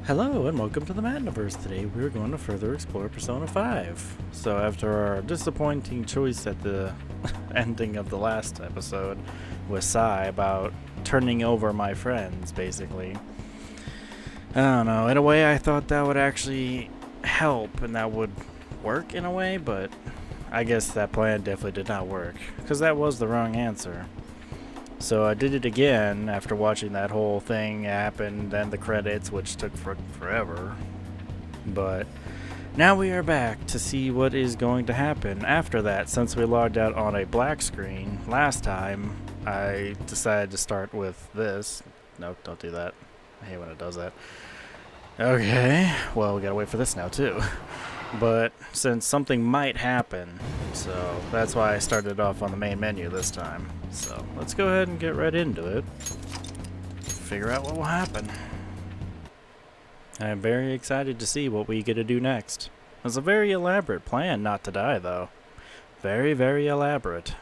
Hello and welcome to the Mattniverse. Today we're going to further explore Persona 5. So after our disappointing choice at the ending of the last episode with Sai about turning over my friends, basically. I don't know, in a way I thought that would actually help and that would work in a way, but I guess that plan definitely did not work, because that was the wrong answer. So I did it again after watching that whole thing happen, then the credits, which took forever. But now we are back to see what is going to happen after that. Since we logged out on a black screen last time, I decided to start with this. No, don't do that. I hate when it does that. Okay, well, we gotta wait for this now too. But since something might happen, so that's why I started off on the main menu this time. So let's go ahead and get right into it. Figure out what will happen. I am very excited to see what we get to do next. It's a very elaborate plan not to die, though. Very, very elaborate.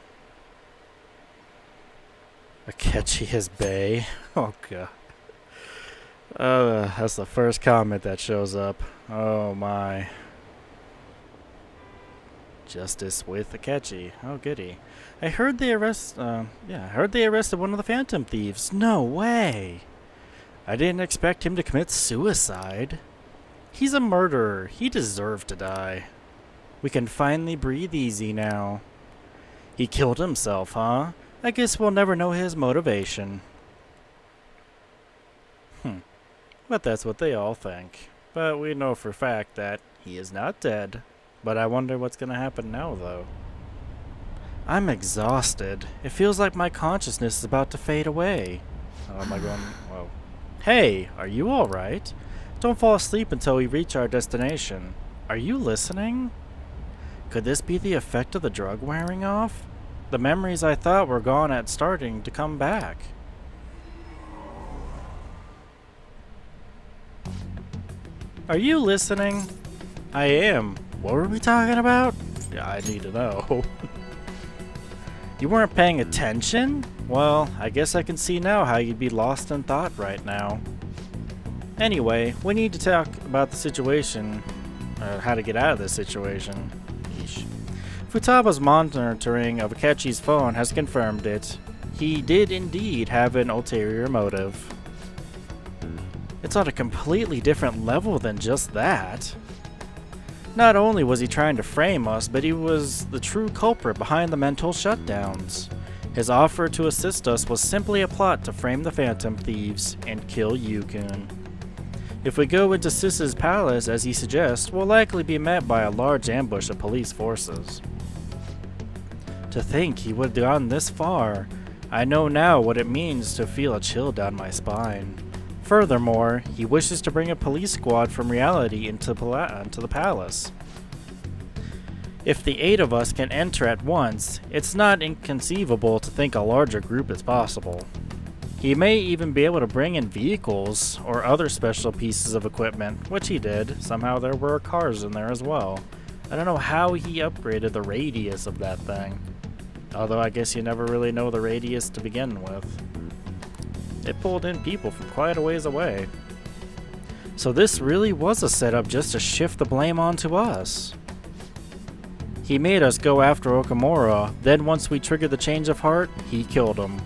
Akechi is bae. Oh god. That's the first comment that shows up. Oh my. Justice with Akechi. Oh goody. I heard they arrested one of the Phantom Thieves. No way. I didn't expect him to commit suicide. He's a murderer. He deserved to die. We can finally breathe easy now. He killed himself, huh? I guess we'll never know his motivation. But that's what they all think. But we know for a fact that he is not dead. But I wonder what's gonna happen now, though. I'm exhausted. It feels like my consciousness is about to fade away. Oh, am I going? Whoa. Hey, are you alright? Don't fall asleep until we reach our destination. Are you listening? Could this be the effect of the drug wearing off? The memories I thought were gone at starting to come back. Are you listening? I am. What were we talking about? Yeah, I need to know. You weren't paying attention? Well, I guess I can see now how you'd be lost in thought right now. Anyway, we need to talk about the situation, or how to get out of this situation. Yeesh. Futaba's monitoring of Akechi's phone has confirmed it. He did indeed have an ulterior motive. It's on a completely different level than just that. Not only was he trying to frame us, but he was the true culprit behind the mental shutdowns. His offer to assist us was simply a plot to frame the Phantom Thieves and kill Yukun. If we go into Sis's palace as he suggests, we'll likely be met by a large ambush of police forces. To think he would have gone this far, I know now what it means to feel a chill down my spine. Furthermore, he wishes to bring a police squad from reality into the palace. If the 8 of us can enter at once, it's not inconceivable to think a larger group is possible. He may even be able to bring in vehicles or other special pieces of equipment, which he did. Somehow there were cars in there as well. I don't know how he upgraded the radius of that thing. Although I guess you never really know the radius to begin with. It pulled in people from quite a ways away. So this really was a setup just to shift the blame onto us. He made us go after Okamura, then once we triggered the change of heart, he killed him.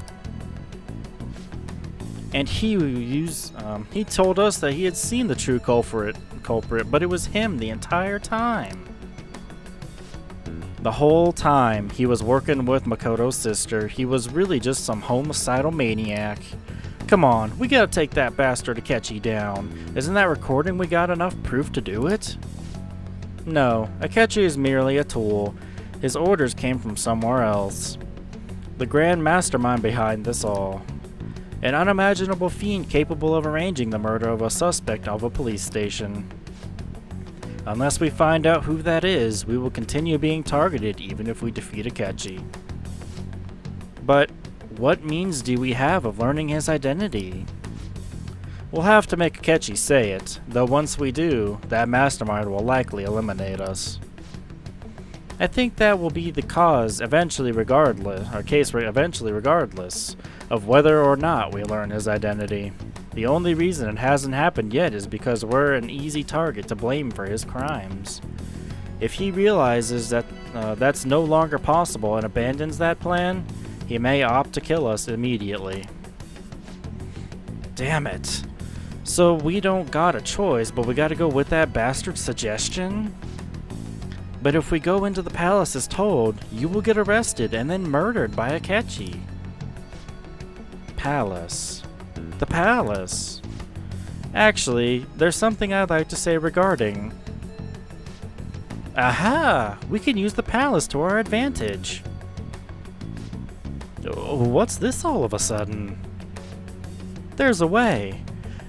And he told us that he had seen the true culprit, but it was him the entire time. The whole time he was working with Makoto's sister, he was really just some homicidal maniac. Come on, we gotta take that bastard Akechi down. Isn't that recording we got enough proof to do it? No, Akechi is merely a tool. His orders came from somewhere else. The grand mastermind behind this all. An unimaginable fiend capable of arranging the murder of a suspect of a police station. Unless we find out who that is, we will continue being targeted even if we defeat Akechi. But what means do we have of learning his identity? We'll have to make Akechi say it, though once we do, that mastermind will likely eliminate us. I think that will be the case eventually regardless of whether or not we learn his identity. The only reason it hasn't happened yet is because we're an easy target to blame for his crimes. If he realizes that that's no longer possible and abandons that plan, he may opt to kill us immediately. Damn it. So we don't got a choice, but we gotta go with that bastard's suggestion? But if we go into the palace as told, you will get arrested and then murdered by Akechi. Palace. The palace. Actually, there's something I'd like to say regarding... Aha! We can use the palace to our advantage. What's this all of a sudden? There's a way.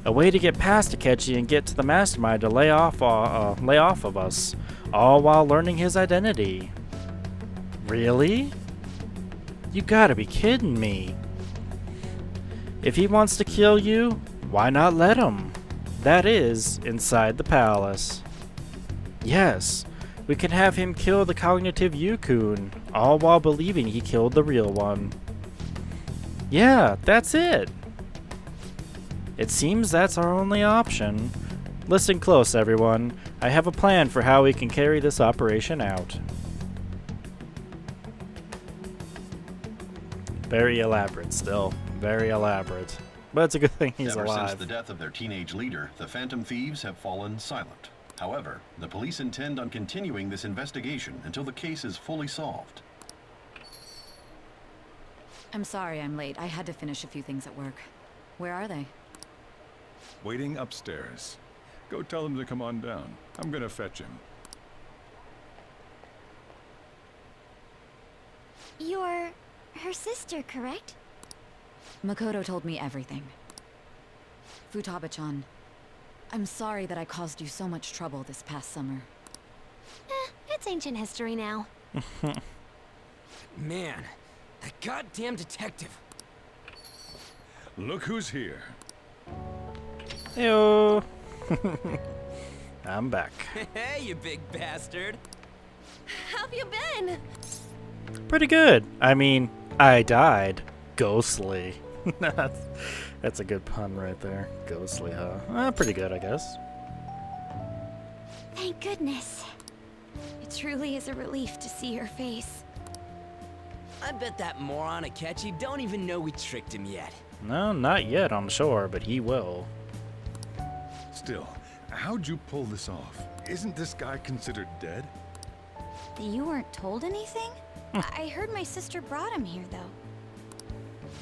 A way to get past Akechi and get to the mastermind to lay off of us, all while learning his identity. Really? You gotta be kidding me. If he wants to kill you, why not let him? That is, inside the palace. Yes, we can have him kill the cognitive Yukun, all while believing he killed the real one. Yeah, that's it. It seems that's our only option. Listen close, everyone. I have a plan for how we can carry this operation out. Very elaborate still. Very elaborate. But it's a good thing he's alive. Ever since the death of their teenage leader, the Phantom Thieves have fallen silent. However, the police intend on continuing this investigation until the case is fully solved. I'm sorry I'm late. I had to finish a few things at work. Where are they? Waiting upstairs. Go tell him to come on down. I'm gonna fetch him. You're her sister, correct? Makoto told me everything. Futaba-chan, I'm sorry that I caused you so much trouble this past summer. It's ancient history now. Man, that goddamn detective. Look who's here. Heyo. I'm back. Hey, you big bastard. How've you been? Pretty good. I mean, I died. Ghostly. That's a good pun right there. Ghostly, huh? Pretty good, I guess. Thank goodness. It truly is a relief to see your face. I bet that moron Akechi don't even know we tricked him yet. No, not yet, I'm sure, but he will. Still, how'd you pull this off? Isn't this guy considered dead? You weren't told anything? I heard my sister brought him here, though.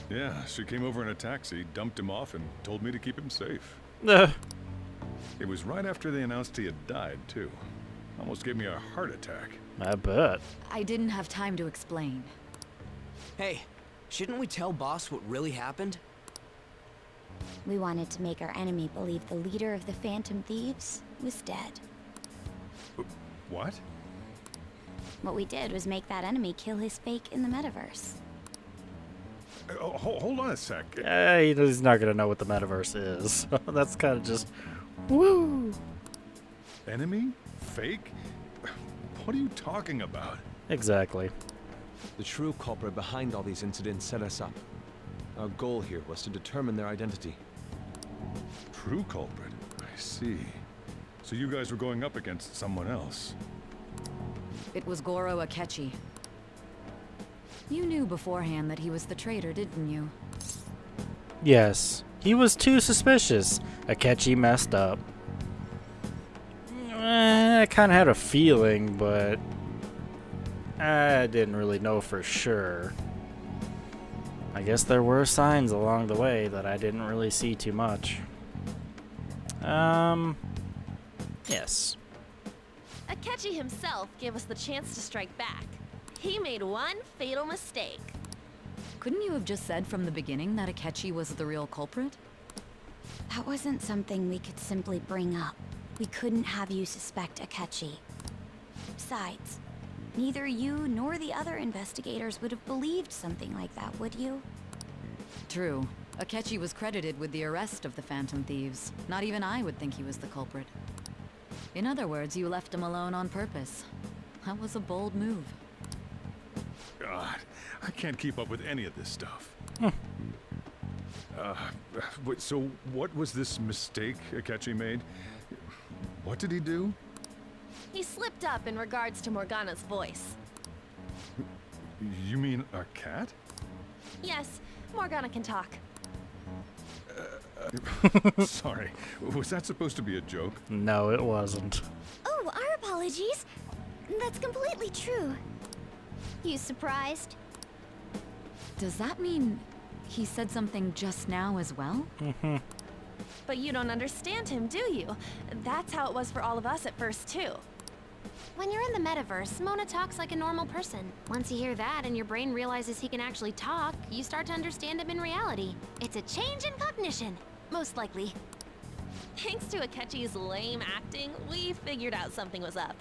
Yeah, she came over in a taxi, dumped him off, and told me to keep him safe. It was right after they announced he had died, too. Almost gave me a heart attack. I bet. I didn't have time to explain. Hey, shouldn't we tell boss what really happened? We wanted to make our enemy believe the leader of the Phantom Thieves was dead. What? What we did was make that enemy kill his fake in the Metaverse. Hold on a sec. He's not gonna know what the metaverse is. That's kind of just, woo. Enemy? Fake? What are you talking about? Exactly. The true culprit behind all these incidents set us up. Our goal here was to determine their identity. True culprit? I see. So you guys were going up against someone else. It was Goro Akechi. You knew beforehand that he was the traitor, didn't you? Yes. He was too suspicious. Akechi messed up. I kind of had a feeling, but I didn't really know for sure. I guess there were signs along the way that I didn't really see too much. Yes. Akechi himself gave us the chance to strike back. He made one fatal mistake. Couldn't you have just said from the beginning that Akechi was the real culprit? That wasn't something we could simply bring up. We couldn't have you suspect Akechi. Besides, neither you nor the other investigators would have believed something like that, would you? True. Akechi was credited with the arrest of the Phantom Thieves. Not even I would think he was the culprit. In other words, you left him alone on purpose. That was a bold move. God, I can't keep up with any of this stuff. Wait, so what was this mistake Akechi made? What did he do? He slipped up in regards to Morgana's voice. You mean a cat? Yes, Morgana can talk. Sorry, was that supposed to be a joke? No, it wasn't. Oh, our apologies. That's completely true. You surprised? Does that mean he said something just now as well? But you don't understand him, do you? That's how it was for all of us at first, too. When you're in the metaverse, Mona talks like a normal person. Once you hear that and your brain realizes he can actually talk, you start to understand him in reality. It's a change in cognition, most likely. Thanks to Akechi's lame acting, we figured out something was up.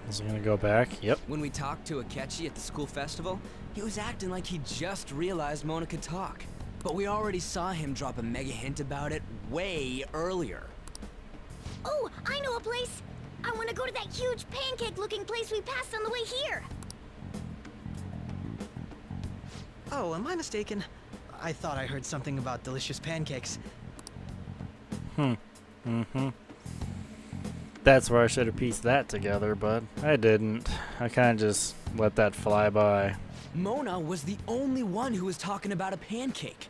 Is he gonna go back? Yep. When we talked to Akechi at the school festival, he was acting like he just realized Mona could talk. But we already saw him drop a mega hint about it way earlier. Oh, I know a place! I want to go to that huge pancake-looking place we passed on the way here! Oh, am I mistaken? I thought I heard something about delicious pancakes. That's where I should have pieced that together, but I didn't. I kind of just let that fly by. Mona was the only one who was talking about a pancake.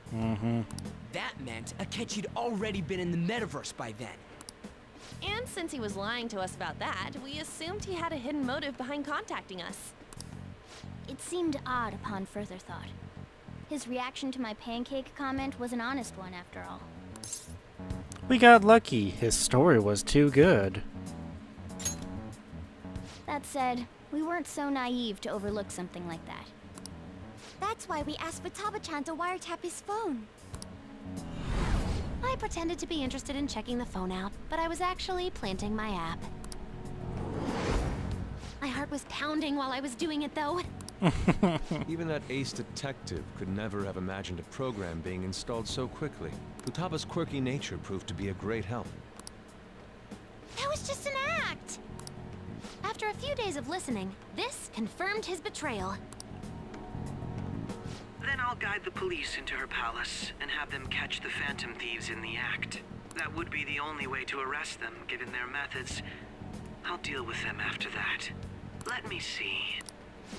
That meant Akechi'd already been in the metaverse by then. And since he was lying to us about that, we assumed he had a hidden motive behind contacting us. It seemed odd upon further thought. His reaction to my pancake comment was an honest one, after all. We got lucky. His story was too good. That said, we weren't so naive to overlook something like that. That's why we asked Futaba-chan to wiretap his phone. I pretended to be interested in checking the phone out, but I was actually planting my app. My heart was pounding while I was doing it, though. Even that ace detective could never have imagined a program being installed so quickly. Futaba's quirky nature proved to be a great help. That was just an act! After a few days of listening, this confirmed his betrayal. Then I'll guide the police into her palace and have them catch the Phantom Thieves in the act. That would be the only way to arrest them, given their methods. I'll deal with them after that. Let me see.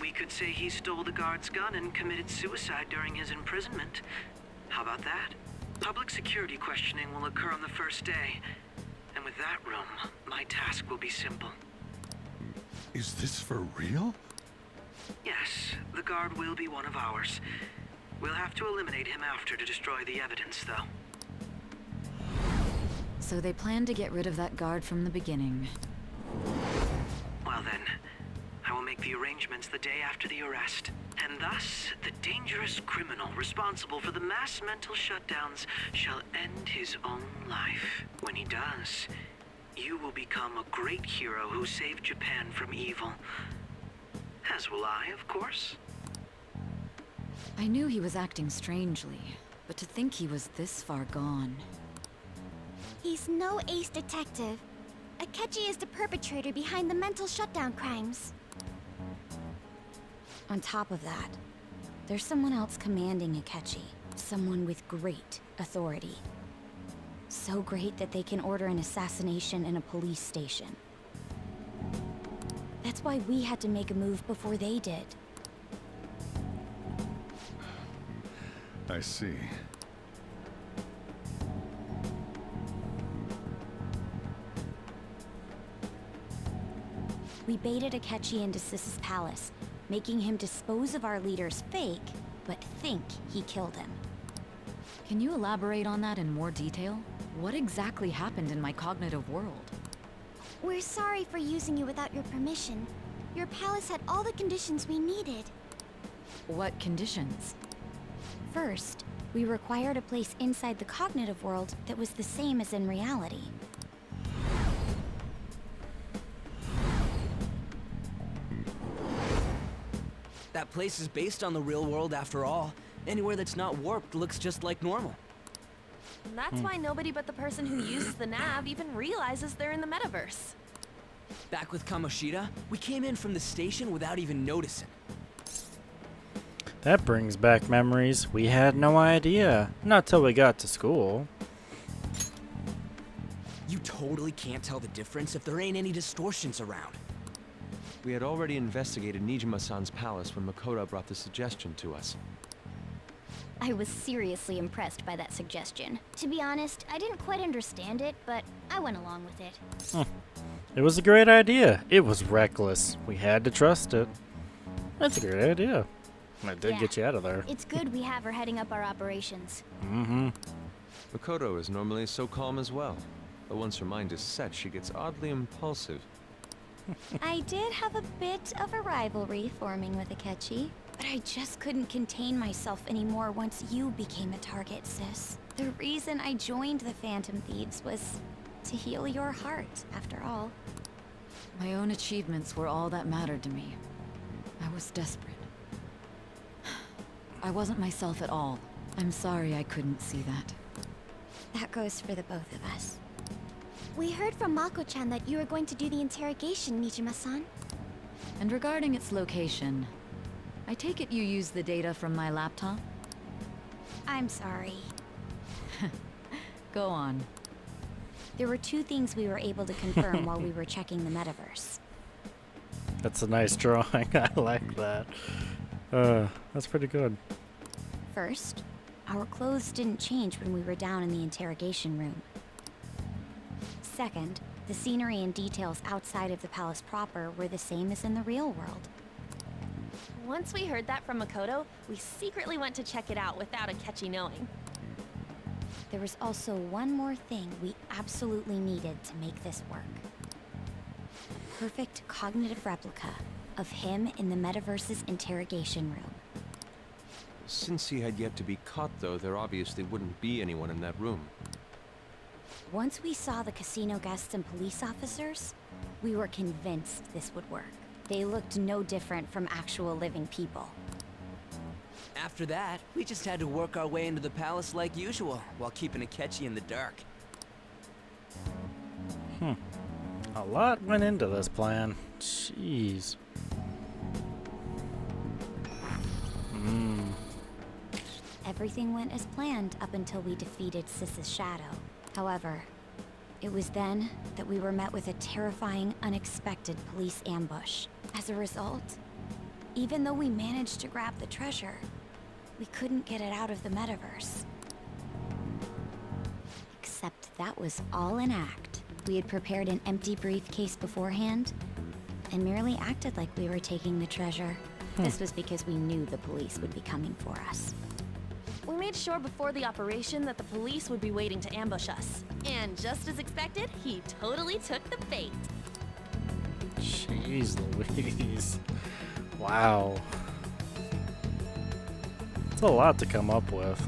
We could say he stole the guard's gun and committed suicide during his imprisonment. How about that? Public security questioning will occur on the first day. And with that room, my task will be simple. Is this for real? Yes, the guard will be one of ours. We'll have to eliminate him after to destroy the evidence, though. So they planned to get rid of that guard from the beginning. Well then, I will make the arrangements the day after the arrest. And thus, the dangerous criminal responsible for the mass mental shutdowns shall end his own life. When he does, you will become a great hero who saved Japan from evil. As will I, of course. I knew he was acting strangely, but to think he was this far gone. He's no ace detective. Akechi is the perpetrator behind the mental shutdown crimes. On top of that, there's someone else commanding Akechi. Someone with great authority. So great that they can order an assassination in a police station. That's why we had to make a move before they did. I see. We baited Akechi into Sis's palace, making him dispose of our leader's fake, but think he killed him. Can you elaborate on that in more detail? What exactly happened in my cognitive world? We're sorry for using you without your permission. Your palace had all the conditions we needed. What conditions? First, we required a place inside the cognitive world that was the same as in reality. That place is based on the real world after all. Anywhere that's not warped looks just like normal. That's why nobody but the person who uses the nav even realizes they're in the metaverse. Back with Kamoshida, we came in from the station without even noticing. That brings back memories. We had no idea. Not till we got to school. You totally can't tell the difference if there ain't any distortions around. We had already investigated Nijima-san's palace when Makoto brought the suggestion to us. I was seriously impressed by that suggestion. To be honest, I didn't quite understand it, but I went along with it. It was a great idea. It was reckless. We had to trust it. That's a great idea. It did get you out of there. It's good we have her heading up our operations. Mm-hmm. Makoto is normally so calm as well, but once her mind is set, she gets oddly impulsive. I did have a bit of a rivalry forming with Akechi, but I just couldn't contain myself anymore once you became a target, sis. The reason I joined the Phantom Thieves was to heal your heart, after all. My own achievements were all that mattered to me. I was desperate. I wasn't myself at all. I'm sorry I couldn't see that. That goes for the both of us. We heard from Mako-chan that you were going to do the interrogation, Nijima-san. And regarding its location, I take it you used the data from my laptop? I'm sorry. Go on. There were two things we were able to confirm while we were checking the Mattniverse. That's a nice drawing. I like that. That's pretty good. First, our clothes didn't change when we were down in the interrogation room. Second, the scenery and details outside of the palace proper were the same as in the real world. Once we heard that from Makoto, we secretly went to check it out without Akechi knowing. There was also one more thing we absolutely needed to make this work. A perfect cognitive replica of him in the Mattniverse's interrogation room. Since he had yet to be caught, though, there obviously wouldn't be anyone in that room. Once we saw the casino guests and police officers, we were convinced this would work. They looked no different from actual living people. After that, we just had to work our way into the palace like usual, while keeping Akechi in the dark. A lot went into this plan. Jeez. Everything went as planned up until we defeated Sis's shadow. However, it was then that we were met with a terrifying, unexpected police ambush. As a result, even though we managed to grab the treasure, we couldn't get it out of the Mattniverse. Except that was all an act. We had prepared an empty briefcase beforehand, and merely acted like we were taking the treasure. This was because we knew the police would be coming for us. We made sure before the operation that the police would be waiting to ambush us. And just as expected, he totally took the bait. Jeez Louise. Wow. It's a lot to come up with.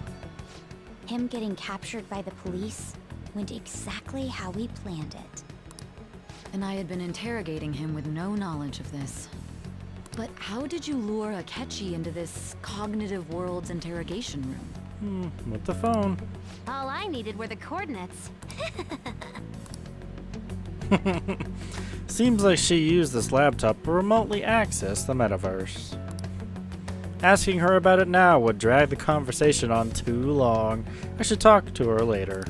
Him getting captured by the police went exactly how we planned it. And I had been interrogating him with no knowledge of this. But how did you lure Akechi into this cognitive world's interrogation room? With the phone. All I needed were the coordinates. Seems like she used this laptop to remotely access the Mattniverse. Asking her about it now would drag the conversation on too long. I should talk to her later.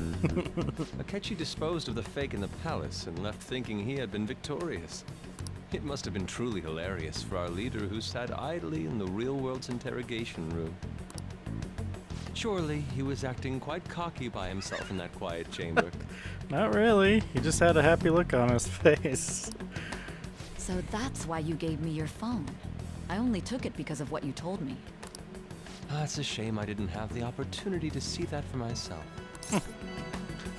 Akechi disposed of the fake in the palace and left thinking he had been victorious. It must have been truly hilarious for our leader who sat idly in the real world's interrogation room. Surely he was acting quite cocky by himself in that quiet chamber. Not really. He just had a happy look on his face. So that's why you gave me your phone. I only took it because of what you told me. It's a shame I didn't have the opportunity to see that for myself.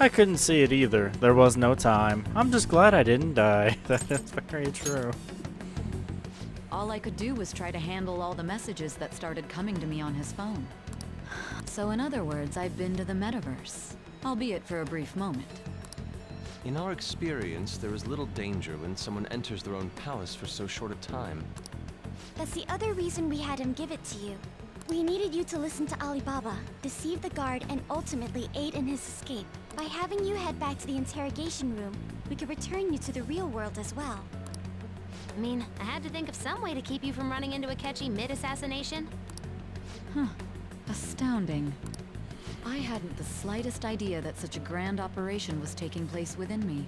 I couldn't see it either. There was no time. I'm just glad I didn't die. That is very true. All I could do was try to handle all the messages that started coming to me on his phone. So in other words, I've been to the Mattniverse, albeit for a brief moment. In our experience, there is little danger when someone enters their own palace for so short a time. That's the other reason we had him give it to you. We needed you to listen to Alibaba, deceive the guard, and ultimately aid in his escape. By having you head back to the interrogation room, we could return you to the real world as well. I mean, I had to think of some way to keep you from running into Akechi mid-assassination. Astounding. I hadn't the slightest idea that such a grand operation was taking place within me.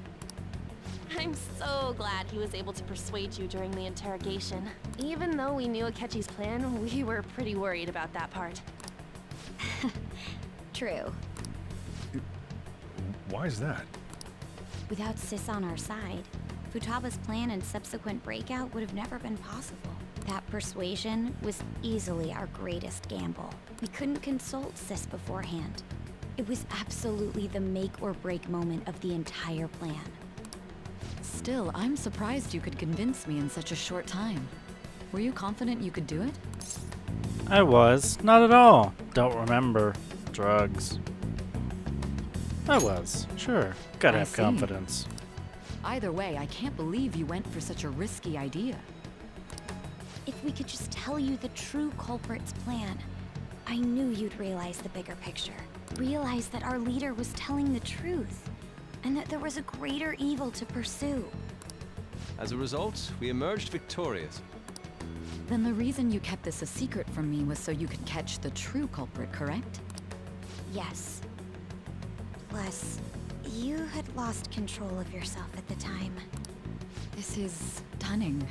I'm so glad he was able to persuade you during the interrogation. Even though we knew Akechi's plan, we were pretty worried about that part. True. Why is that? Without Sis on our side, Futaba's plan and subsequent breakout would have never been possible. That persuasion was easily our greatest gamble. We couldn't consult Sis beforehand. It was absolutely the make or break moment of the entire plan. Still, I'm surprised you could convince me in such a short time. Were you confident you could do it? I was. Not at all. Don't remember. Drugs. I was. Sure. Gotta I have see. confidence. Either way, I can't believe you went for such a risky idea. If we could just tell you the true culprit's plan, I knew you'd realize the bigger picture. Realize that our leader was telling the truth, and that there was a greater evil to pursue. As a result, we emerged victorious. Then the reason you kept this a secret from me was so you could catch the true culprit, correct? Yes. Plus, you had lost control of yourself at the time. This is stunning.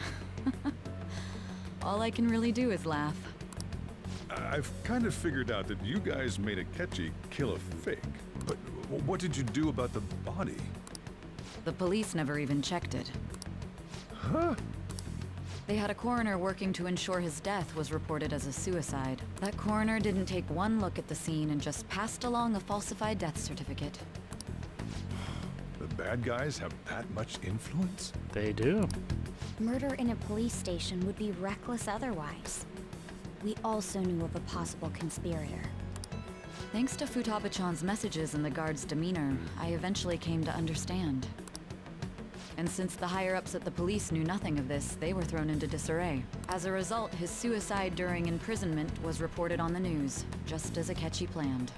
All I can really do is laugh. I've kind of figured out that you guys made Akechi kill a fake. But what did you do about the body? The police never even checked it. Huh? They had a coroner working to ensure his death was reported as a suicide. That coroner didn't take one look at the scene and just passed along a falsified death certificate. The bad guys have that much influence? They do. Murder in a police station would be reckless otherwise. We also knew of a possible conspirator. Thanks to Futaba-chan's messages and the guard's demeanor, I eventually came to understand. And since the higher-ups at the police knew nothing of this, they were thrown into disarray. As a result, his suicide during imprisonment was reported on the news, just as Akechi planned.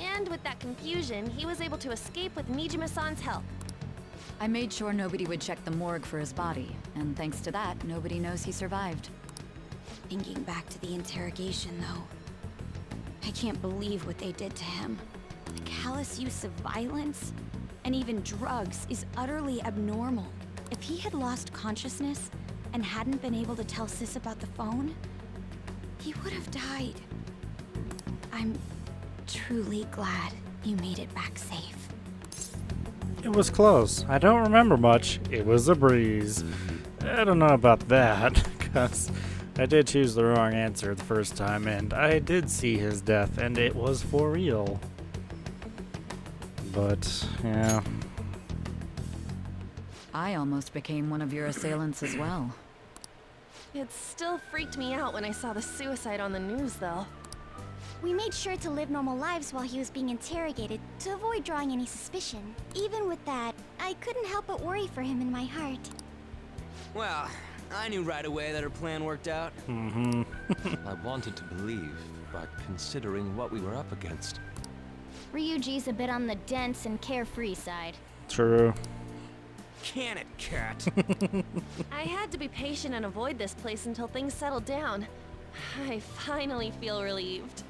And with that confusion, he was able to escape with Nijima-san's help. I made sure nobody would check the morgue for his body, and thanks to that, nobody knows he survived. Thinking back to the interrogation, though, I can't believe what they did to him. The callous use of violence, and even drugs, is utterly abnormal. If he had lost consciousness and hadn't been able to tell Sis about the phone, he would have died. I'm truly glad you made it back safe. It was close. I don't remember much. It was a breeze. I don't know about that, because I did choose the wrong answer the first time, and I did see his death, and it was for real. But, yeah. I almost became one of your assailants as well. It still freaked me out when I saw the suicide on the news, though. We made sure to live normal lives while he was being interrogated to avoid drawing any suspicion. Even with that, I couldn't help but worry for him in my heart. Well, I knew right away that her plan worked out. Mm-hmm. I wanted to believe, but considering what we were up against. Ryuji's a bit on the dense and carefree side. True. Can it, cat? I had to be patient and avoid this place until things settled down. I finally feel relieved.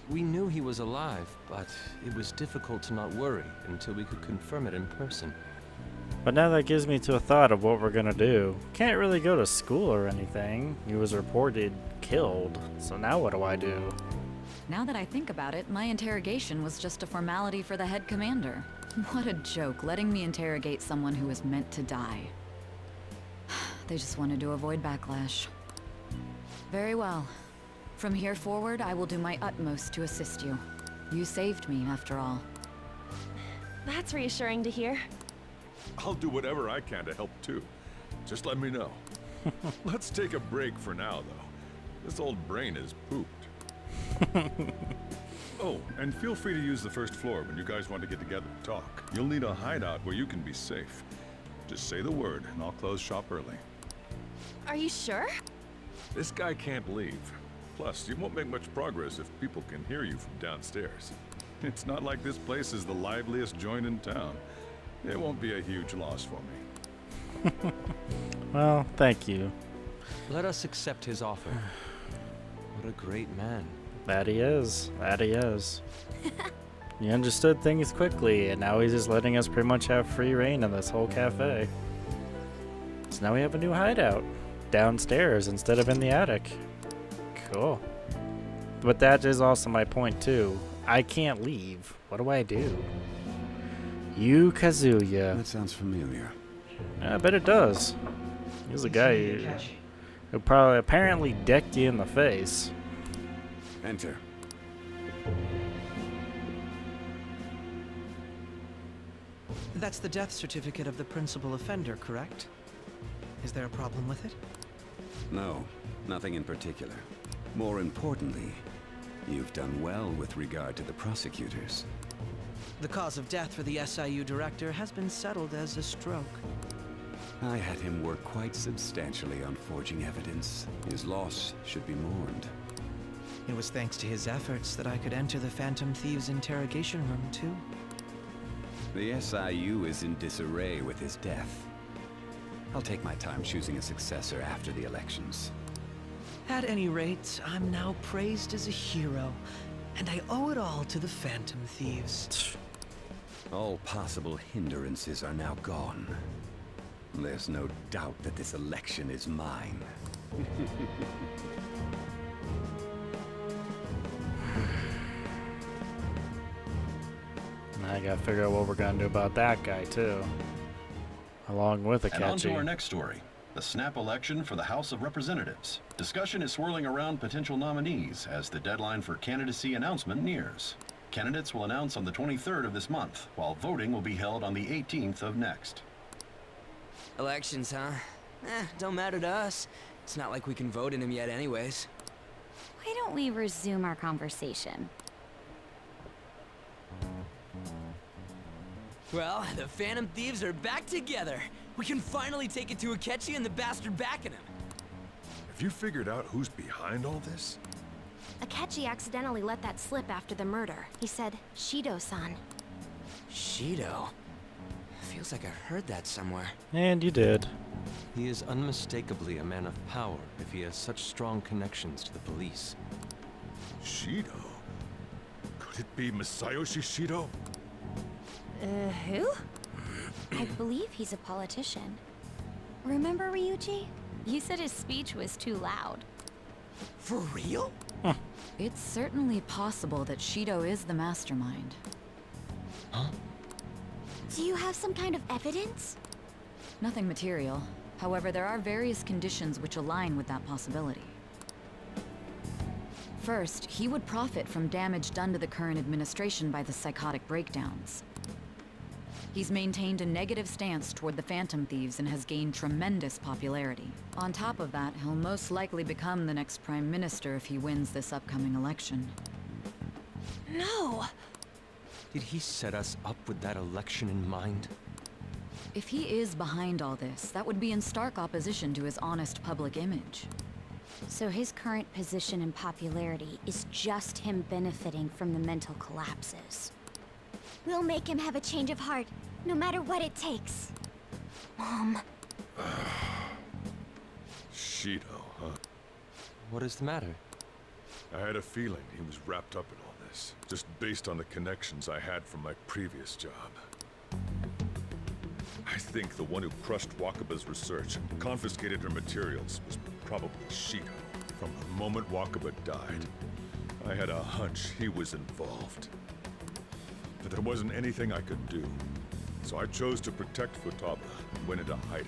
We knew he was alive, but it was difficult to not worry until we could confirm it in person. But now that gives me to a thought of what we're gonna do. Can't really go to school or anything. He was reported killed. So now what do I do? Now that I think about it, my interrogation was just a formality for the head commander. What a joke, letting me interrogate someone who was meant to die. They just wanted to avoid backlash. Very well. From here forward, I will do my utmost to assist you. You saved me, after all. That's reassuring to hear. I'll do whatever I can to help too. Just let me know. Let's take a break for now, though. This old brain is pooped. Oh, and feel free to use the first floor when you guys want to get together and talk. You'll need a hideout where you can be safe. Just say the word, and I'll close shop early. Are you sure? This guy can't leave. Plus, you won't make much progress if people can hear you from downstairs. It's not like this place is the liveliest joint in town. It won't be a huge loss for me. Well, thank you. Let us accept his offer. What a great man. That he is. That he is. He understood things quickly, and now he's just letting us pretty much have free reign in this whole cafe. So now we have a new hideout. Downstairs instead of in the attic. Cool. But that is also my point, too. I can't leave. What do I do? You Kazuya. That sounds familiar. I bet it does. He's a guy who probably apparently decked you in the face. Enter. That's the death certificate of the principal offender, correct? Is there a problem with it? No, nothing in particular. More importantly, you've done well with regard to the prosecutors. The cause of death for the SIU director has been settled as a stroke. I had him work quite substantially on forging evidence. His loss should be mourned. It was thanks to his efforts that I could enter the Phantom Thieves' interrogation room, too. The SIU is in disarray with his death. I'll take my time choosing a successor after the elections. At any rate, I'm now praised as a hero, and I owe it all to the Phantom Thieves. All possible hindrances are now gone. There's no doubt that this election is mine. I gotta figure out what we're gonna do about that guy, too. Along with And on to our Akechi. next story. The snap election for the House of Representatives. Discussion is swirling around potential nominees as the deadline for candidacy announcement nears. Candidates will announce on the 23rd of this month, while voting will be held on the 18th of next. Elections, huh? Don't matter to us. It's not like we can vote in them yet anyways. Why don't we resume our conversation? Well, the Phantom Thieves are back together. We can finally take it to Akechi and the bastard backing him. Have you figured out who's behind all this? Akechi accidentally let that slip after the murder. He said, Shido-san. Shido? Feels like I heard that somewhere. And you did. He is unmistakably a man of power if he has such strong connections to the police. Shido? Could it be Masayoshi Shido? Who? I believe he's a politician. Remember, Ryuji? You said his speech was too loud. For real? It's certainly possible that Shido is the mastermind. Do you have some kind of evidence? Nothing material. However, there are various conditions which align with that possibility. First, he would profit from damage done to the current administration by the psychotic breakdowns. He's maintained a negative stance toward the Phantom Thieves and has gained tremendous popularity. On top of that, he'll most likely become the next Prime Minister if he wins this upcoming election. No! Did he set us up with that election in mind? If he is behind all this, that would be in stark opposition to his honest public image. So his current position and popularity is just him benefiting from the mental collapses. We'll make him have a change of heart, no matter what it takes. Mom. Shido, huh? What is the matter? I had a feeling he was wrapped up in all this, just based on the connections I had from my previous job. I think the one who crushed Wakaba's research and confiscated her materials was probably Shido. From the moment Wakaba died, I had a hunch he was involved. But there wasn't anything I could do, so I chose to protect Futaba and went into hiding.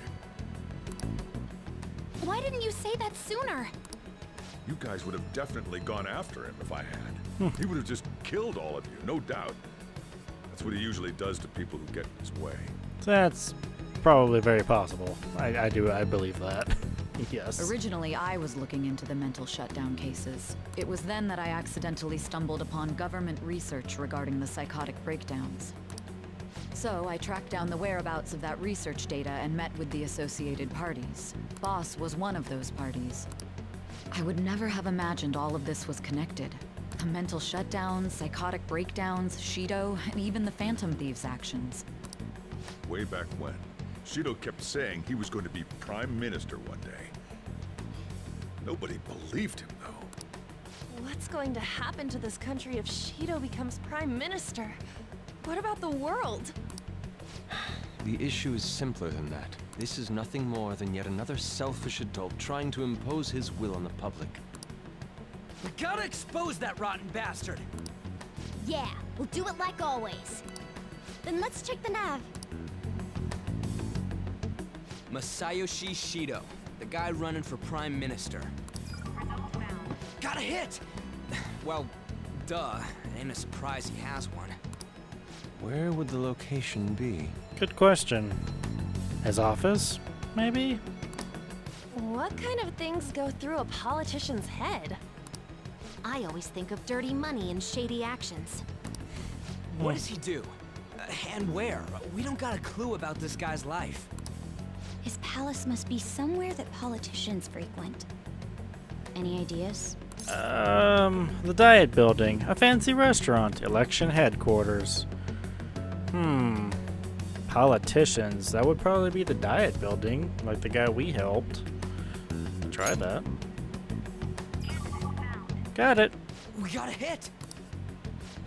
Why didn't you say that sooner? You guys would have definitely gone after him if I had. He would have just killed all of you, no doubt. That's what he usually does to people who get in his way. That's probably very possible. I believe that. Yes. Originally, I was looking into the mental shutdown cases. It was then that I accidentally stumbled upon government research regarding the psychotic breakdowns. So I tracked down the whereabouts of that research data and met with the associated parties. Boss was one of those parties. I would never have imagined all of this was connected. The mental shutdowns, psychotic breakdowns, Shido, and even the Phantom Thieves' actions. Way back when, Shido kept saying he was going to be Prime Minister one day. Nobody believed him, though. What's going to happen to this country if Shido becomes Prime Minister? What about the world? The issue is simpler than that. This is nothing more than yet another selfish adult trying to impose his will on the public. We gotta expose that rotten bastard! Yeah, we'll do it like always. Then let's check the nav. Masayoshi Shido, the guy running for Prime Minister. Got a hit! Well, duh. Ain't a surprise he has one. Where would the location be? Good question. His office, maybe? What kind of things go through a politician's head? I always think of dirty money and shady actions. What does he do? And where? We don't got a clue about this guy's life. His palace must be somewhere that politicians frequent. Any ideas? The Diet Building, a fancy restaurant, election headquarters. Politicians, that would probably be the Diet Building, like the guy we helped. Try that. Got it. We got a hit!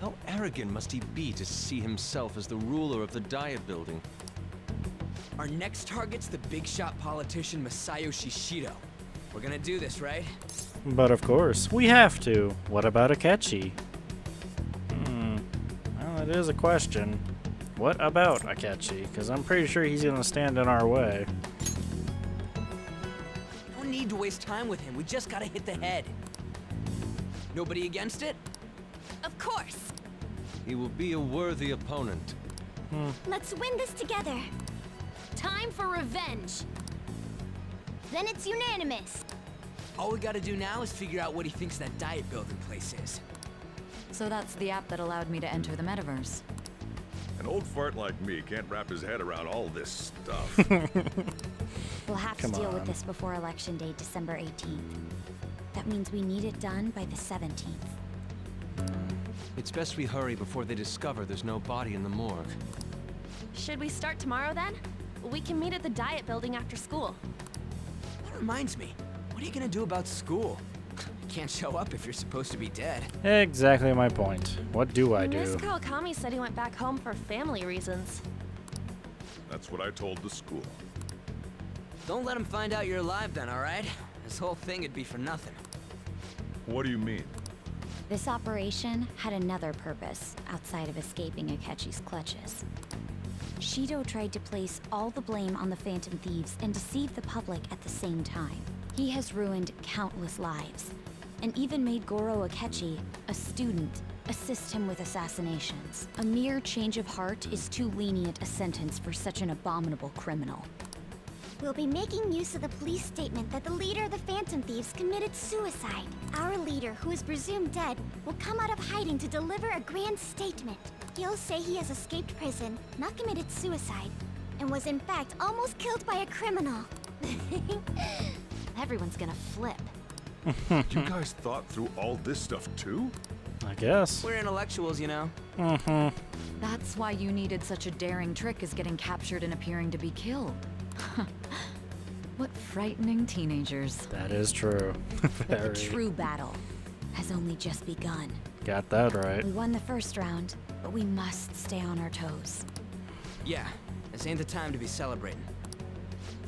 How arrogant must he be to see himself as the ruler of the Diet Building? Our next target's the big shot politician Masayoshi Shido. We're gonna do this, right? But of course, we have to. What about Akechi? Well, it is a question. What about Akechi? Because I'm pretty sure he's gonna stand in our way. Don't need to waste time with him. We just gotta hit the head. Nobody against it? Of course! He will be a worthy opponent. Let's win this together. Time for revenge. Then it's unanimous. All we gotta do now is figure out what he thinks that Diet Building place is. So that's the app that allowed me to enter the Metaverse. An old fart like me can't wrap his head around all this stuff. We'll have Come to deal on. with this before Election Day, December 18th. That means we need it done by the 17th. It's best we hurry before they discover there's no body in the morgue. Should we start tomorrow then? We can meet at the Diet Building after school. That reminds me. What are you gonna do about school? You can't show up if you're supposed to be dead. Exactly my point. What do I Miss do? Kawakami said he went back home for family reasons. That's what I told the school. Don't let him find out you're alive then, alright? This whole thing would be for nothing. What do you mean? This operation had another purpose outside of escaping Akechi's clutches. Shido tried to place all the blame on the Phantom Thieves and deceive the public at the same time. He has ruined countless lives, and even made Goro Akechi, a student, assist him with assassinations. A mere change of heart is too lenient a sentence for such an abominable criminal. We'll be making use of the police statement that the leader of the Phantom Thieves committed suicide. Our leader, who is presumed dead, will come out of hiding to deliver a grand statement. He'll say he has escaped prison, not committed suicide, and was in fact almost killed by a criminal. Everyone's gonna flip. You guys thought through all this stuff too? I guess. We're intellectuals, you know. That's why you needed such a daring trick as getting captured and appearing to be killed. What frightening teenagers. That is true. But the Very. true battle has only just begun. Got that right. We won the first round, but we must stay on our toes. Yeah, this ain't the time to be celebrating.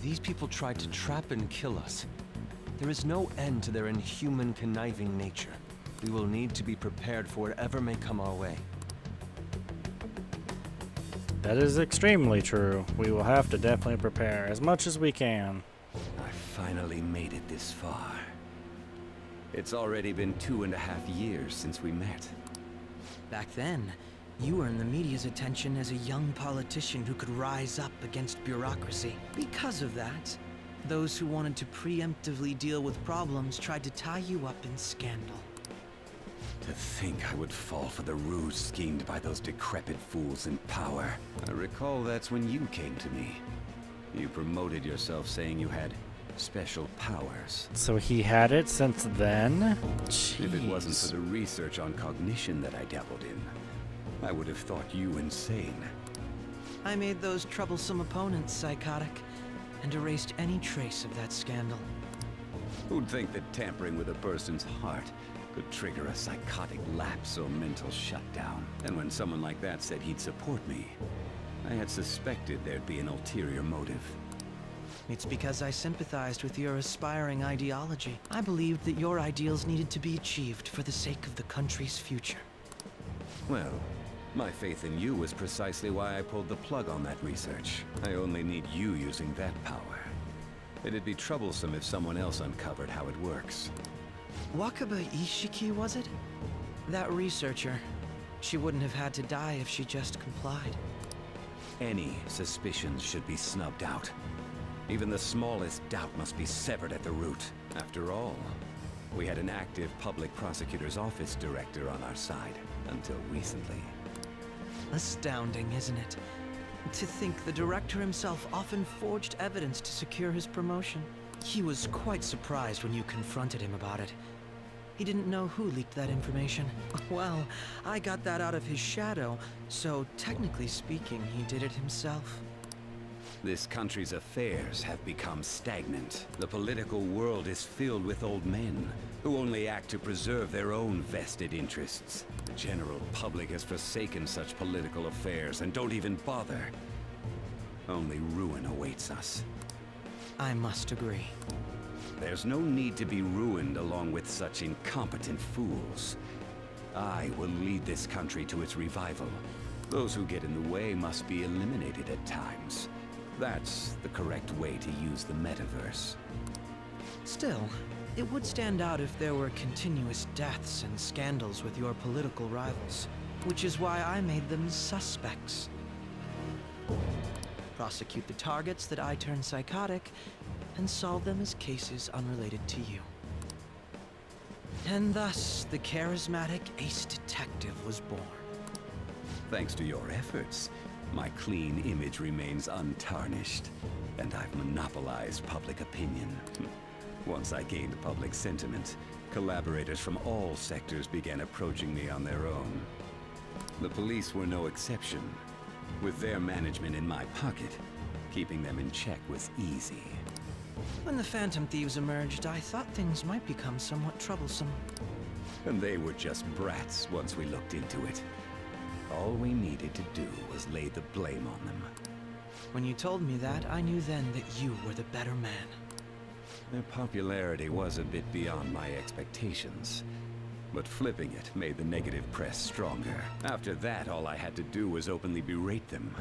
These people tried to trap and kill us. There is no end to their inhuman, conniving nature. We will need to be prepared for whatever may come our way. That is extremely true. We will have to definitely prepare as much as we can. I finally made it this far. It's already been 2.5 years since we met. Back then, you earned the media's attention as a young politician who could rise up against bureaucracy. Because of that, those who wanted to preemptively deal with problems tried to tie you up in scandal. To think I would fall for the ruse schemed by those decrepit fools in power. I recall that's when you came to me. You promoted yourself saying you had special powers. So he had it since then? Jeez. If it wasn't for the research on cognition that I dabbled in, I would have thought you insane. I made those troublesome opponents psychotic, and erased any trace of that scandal. Who'd think that tampering with a person's heart could trigger a psychotic lapse or mental shutdown. And when someone like that said he'd support me, I had suspected there'd be an ulterior motive. It's because I sympathized with your aspiring ideology. I believed that your ideals needed to be achieved for the sake of the country's future. Well, my faith in you was precisely why I pulled the plug on that research. I only need you using that power. It'd be troublesome if someone else uncovered how it works. Wakaba Ishiki, was it? That researcher. She wouldn't have had to die if she just complied. Any suspicions should be snubbed out. Even the smallest doubt must be severed at the root. After all, we had an active public prosecutor's office director on our side, until recently. Astounding, isn't it? To think the director himself often forged evidence to secure his promotion. He was quite surprised when you confronted him about it. He didn't know who leaked that information. Well, I got that out of his shadow, so technically speaking, he did it himself. This country's affairs have become stagnant. The political world is filled with old men who only act to preserve their own vested interests. The general public has forsaken such political affairs and don't even bother. Only ruin awaits us. I must agree. There's no need to be ruined along with such incompetent fools. I will lead this country to its revival. Those who get in the way must be eliminated at times. That's the correct way to use the Mattniverse. Still, it would stand out if there were continuous deaths and scandals with your political rivals, which is why I made them suspects. Prosecute the targets that I turn psychotic, and solve them as cases unrelated to you. And thus, the charismatic ace detective was born. Thanks to your efforts, my clean image remains untarnished, and I've monopolized public opinion. Once I gained public sentiment, collaborators from all sectors began approaching me on their own. The police were no exception. With their management in my pocket, keeping them in check was easy. When the Phantom Thieves emerged, I thought things might become somewhat troublesome. And they were just brats once we looked into it. All we needed to do was lay the blame on them. When you told me that, I knew then that you were the better man. Their popularity was a bit beyond my expectations. But flipping it made the negative press stronger. After that, all I had to do was openly berate them.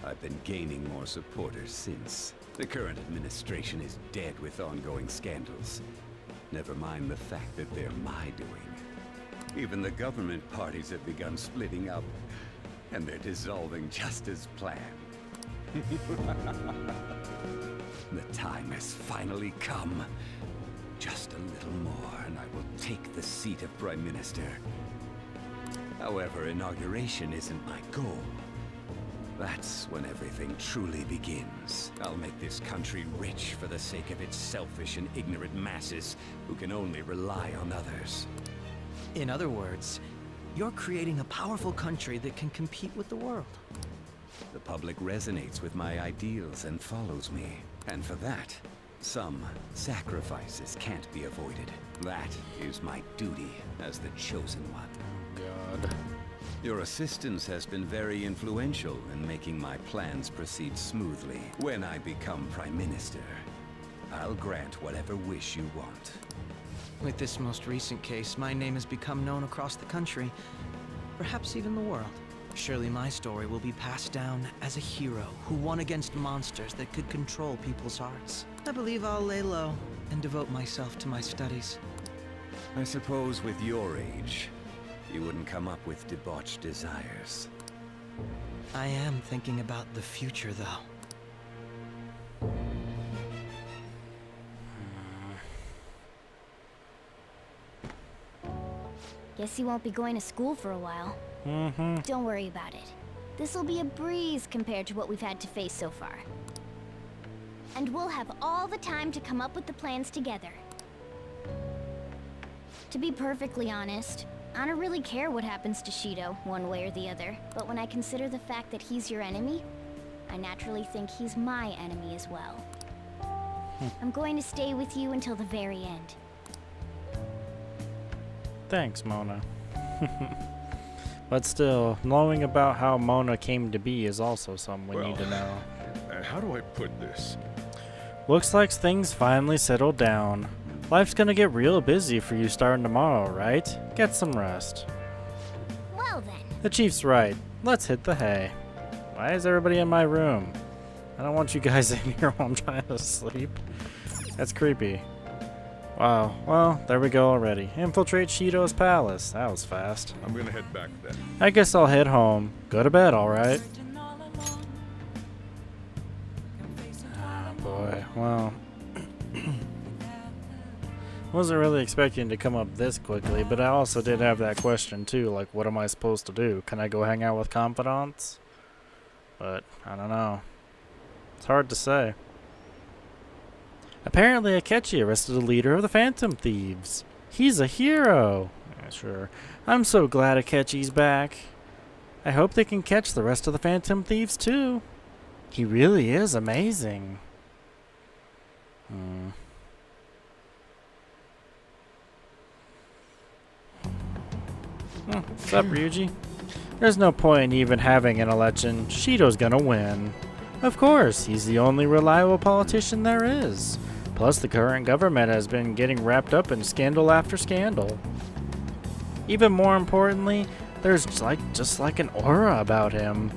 I've been gaining more supporters since. The current administration is dead with ongoing scandals. Never mind the fact that they're my doing. Even the government parties have begun splitting up, and they're dissolving just as planned. The time has finally come. Just a little more, and I will take the seat of Prime Minister. However, inauguration isn't my goal. That's when everything truly begins. I'll make this country rich for the sake of its selfish and ignorant masses who can only rely on others. In other words, you're creating a powerful country that can compete with the world. The public resonates with my ideals and follows me. And for that, some sacrifices can't be avoided. That is my duty as the chosen one. God. Your assistance has been very influential in making my plans proceed smoothly. When I become Prime Minister, I'll grant whatever wish you want. With this most recent case, my name has become known across the country, perhaps even the world. Surely my story will be passed down as a hero who won against monsters that could control people's hearts. I believe I'll lay low and devote myself to my studies. I suppose with your age, you wouldn't come up with debauched desires. I am thinking about the future, though. Guess you won't be going to school for a while. Don't worry about it. This'll be a breeze compared to what we've had to face so far. And we'll have all the time to come up with the plans together. To be perfectly honest, I don't really care what happens to Shido, one way or the other. But when I consider the fact that he's your enemy, I naturally think he's my enemy as well. I'm going to stay with you until the very end. Thanks, Mona. But still, knowing about how Mona came to be is also something we need to know. How do I put this? Looks like things finally settled down. Life's gonna get real busy for you starting tomorrow, right? Get some rest. Well then. The chief's right. Let's hit the hay. Why is everybody in my room? I don't want you guys in here while I'm trying to sleep. That's creepy. Wow, well, there we go already. Infiltrate Shido's palace. That was fast. I'm gonna head back then. I guess I'll head home. Go to bed, alright? Oh boy, well. Wasn't really expecting to come up this quickly, but I also did have that question too, like what am I supposed to do? Can I go hang out with confidants? But, I don't know. It's hard to say. Apparently Akechi arrested the leader of the Phantom Thieves. He's a hero. Yeah, sure. I'm so glad Akechi's back. I hope they can catch the rest of the Phantom Thieves too. He really is amazing. What's up, Ryuji? There's no point in even having an election. Shido's gonna win. Of course, he's the only reliable politician there is. Plus, the current government has been getting wrapped up in scandal after scandal. Even more importantly, there's just like an aura about him.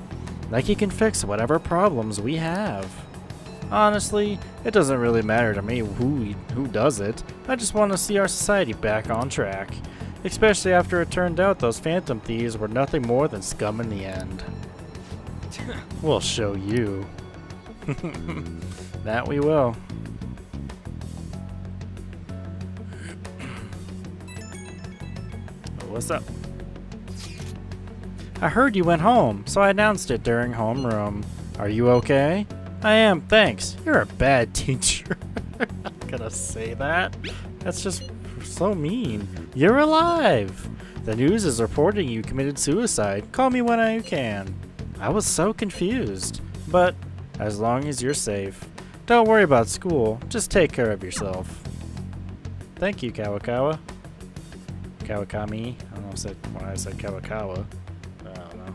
Like he can fix whatever problems we have. Honestly, it doesn't really matter to me who does it. I just want to see our society back on track. Especially after it turned out those Phantom Thieves were nothing more than scum in the end. We'll show you. That we will. What's up? I heard you went home, so I announced it during homeroom. Are you okay? I am, thanks. You're a bad teacher. I'm not gonna say that. That's just so mean. You're alive! The news is reporting you committed suicide. Call me when you can. I was so confused. But, as long as you're safe. Don't worry about school. Just take care of yourself. Thank you, Kawakawa. Kawakami. I don't know why I said Kawakawa. I don't know.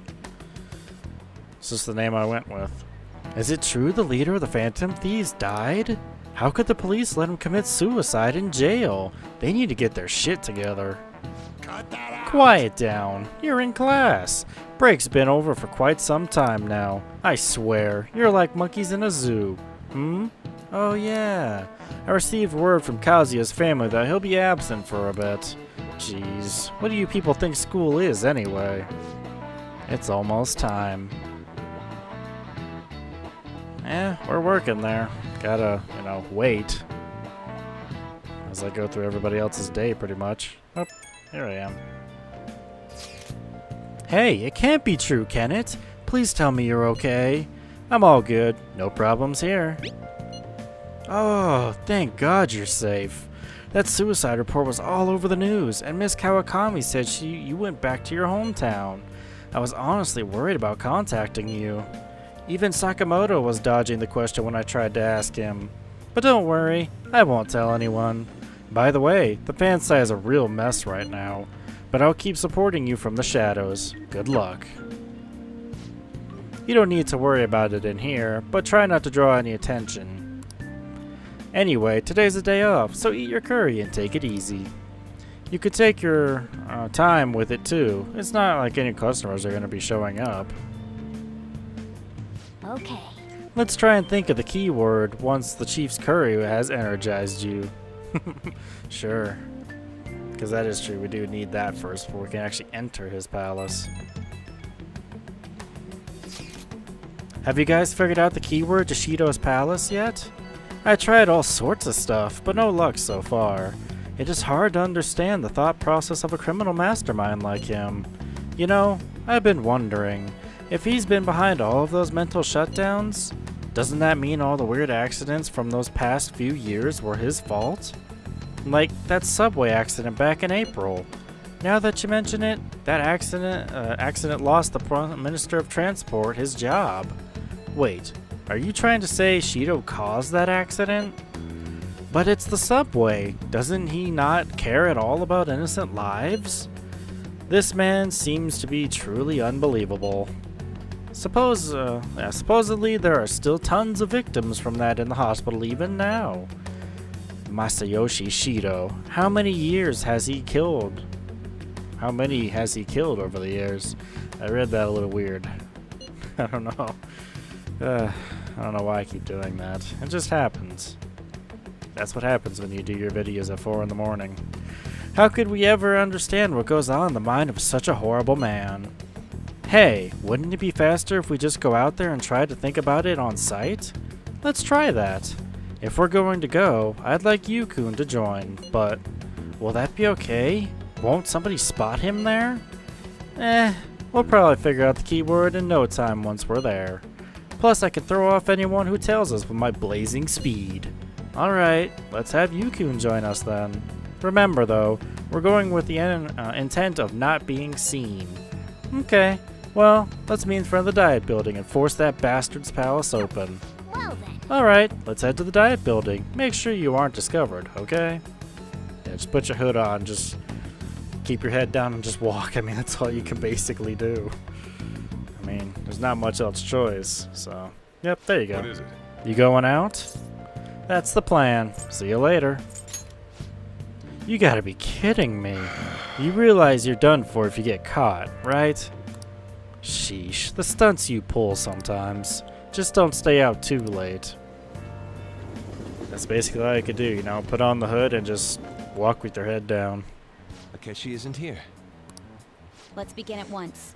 It's just the name I went with. Is it true the leader of the Phantom Thieves died? How could the police let him commit suicide in jail? They need to get their shit together. Cut that out. Quiet down. You're in class. Break's been over for quite some time now. I swear, you're like monkeys in a zoo. Oh yeah. I received word from Kazuya's family that he'll be absent for a bit. Jeez, what do you people think school is anyway? It's almost time. We're working there. Gotta, wait. As I go through everybody else's day, pretty much. Oh, here I am. Hey, it can't be true, can it? Please tell me you're okay. I'm all good. No problems here. Oh, thank God you're safe. That suicide report was all over the news, and Miss Kawakami said you went back to your hometown. I was honestly worried about contacting you. Even Sakamoto was dodging the question when I tried to ask him. But don't worry, I won't tell anyone. By the way, the fan site is a real mess right now, but I'll keep supporting you from the shadows. Good luck. You don't need to worry about it in here, but try not to draw any attention. Anyway, today's a day off, so eat your curry and take it easy. You could take your time with it too. It's not like any customers are going to be showing up. Okay. Let's try and think of the keyword once the Chief's curry has energized you. Sure. Because that is true, we do need that first before we can actually enter his palace. Have you guys figured out the keyword to Shido's palace yet? I tried all sorts of stuff, but no luck so far. It is hard to understand the thought process of a criminal mastermind like him. You know, I've been wondering, if he's been behind all of those mental shutdowns, doesn't that mean all the weird accidents from those past few years were his fault? Like that subway accident back in April. Now that you mention it, that accident lost the Prime Minister of Transport his job. Wait, are you trying to say Shido caused that accident? But it's the subway. Doesn't he not care at all about innocent lives? This man seems to be truly unbelievable. Supposedly there are still tons of victims from that in the hospital even now. Masayoshi Shido. How many years has he killed? How many has he killed over the years? I read that a little weird. I don't know. I don't know why I keep doing that. It just happens. That's what happens when you do your videos at 4 in the morning. How could we ever understand what goes on in the mind of such a horrible man? Hey, wouldn't it be faster if we just go out there and try to think about it on site? Let's try that. If we're going to go, I'd like you, Kun, to join, but will that be okay? Won't somebody spot him there? We'll probably figure out the keyword in no time once we're there. Plus, I can throw off anyone who tails us with my blazing speed. Alright, let's have you, Kun, join us then. Remember, though, we're going with the intent of not being seen. Okay, well, let's meet in front of the Diet Building and force that bastard's palace open. Well then. Alright, let's head to the Diet Building. Make sure you aren't discovered, okay? Yeah, just put your hood on, just keep your head down and just walk. I mean, that's all you can basically do. I mean, there's not much else choice, so... Yep, there you go. What is it? You going out? That's the plan. See you later. You gotta be kidding me. You realize you're done for if you get caught, right? Sheesh, the stunts you pull sometimes. Just don't stay out too late. That's basically all you could do, you know? Put on the hood and just walk with your head down. Akechi isn't here. Let's begin at once.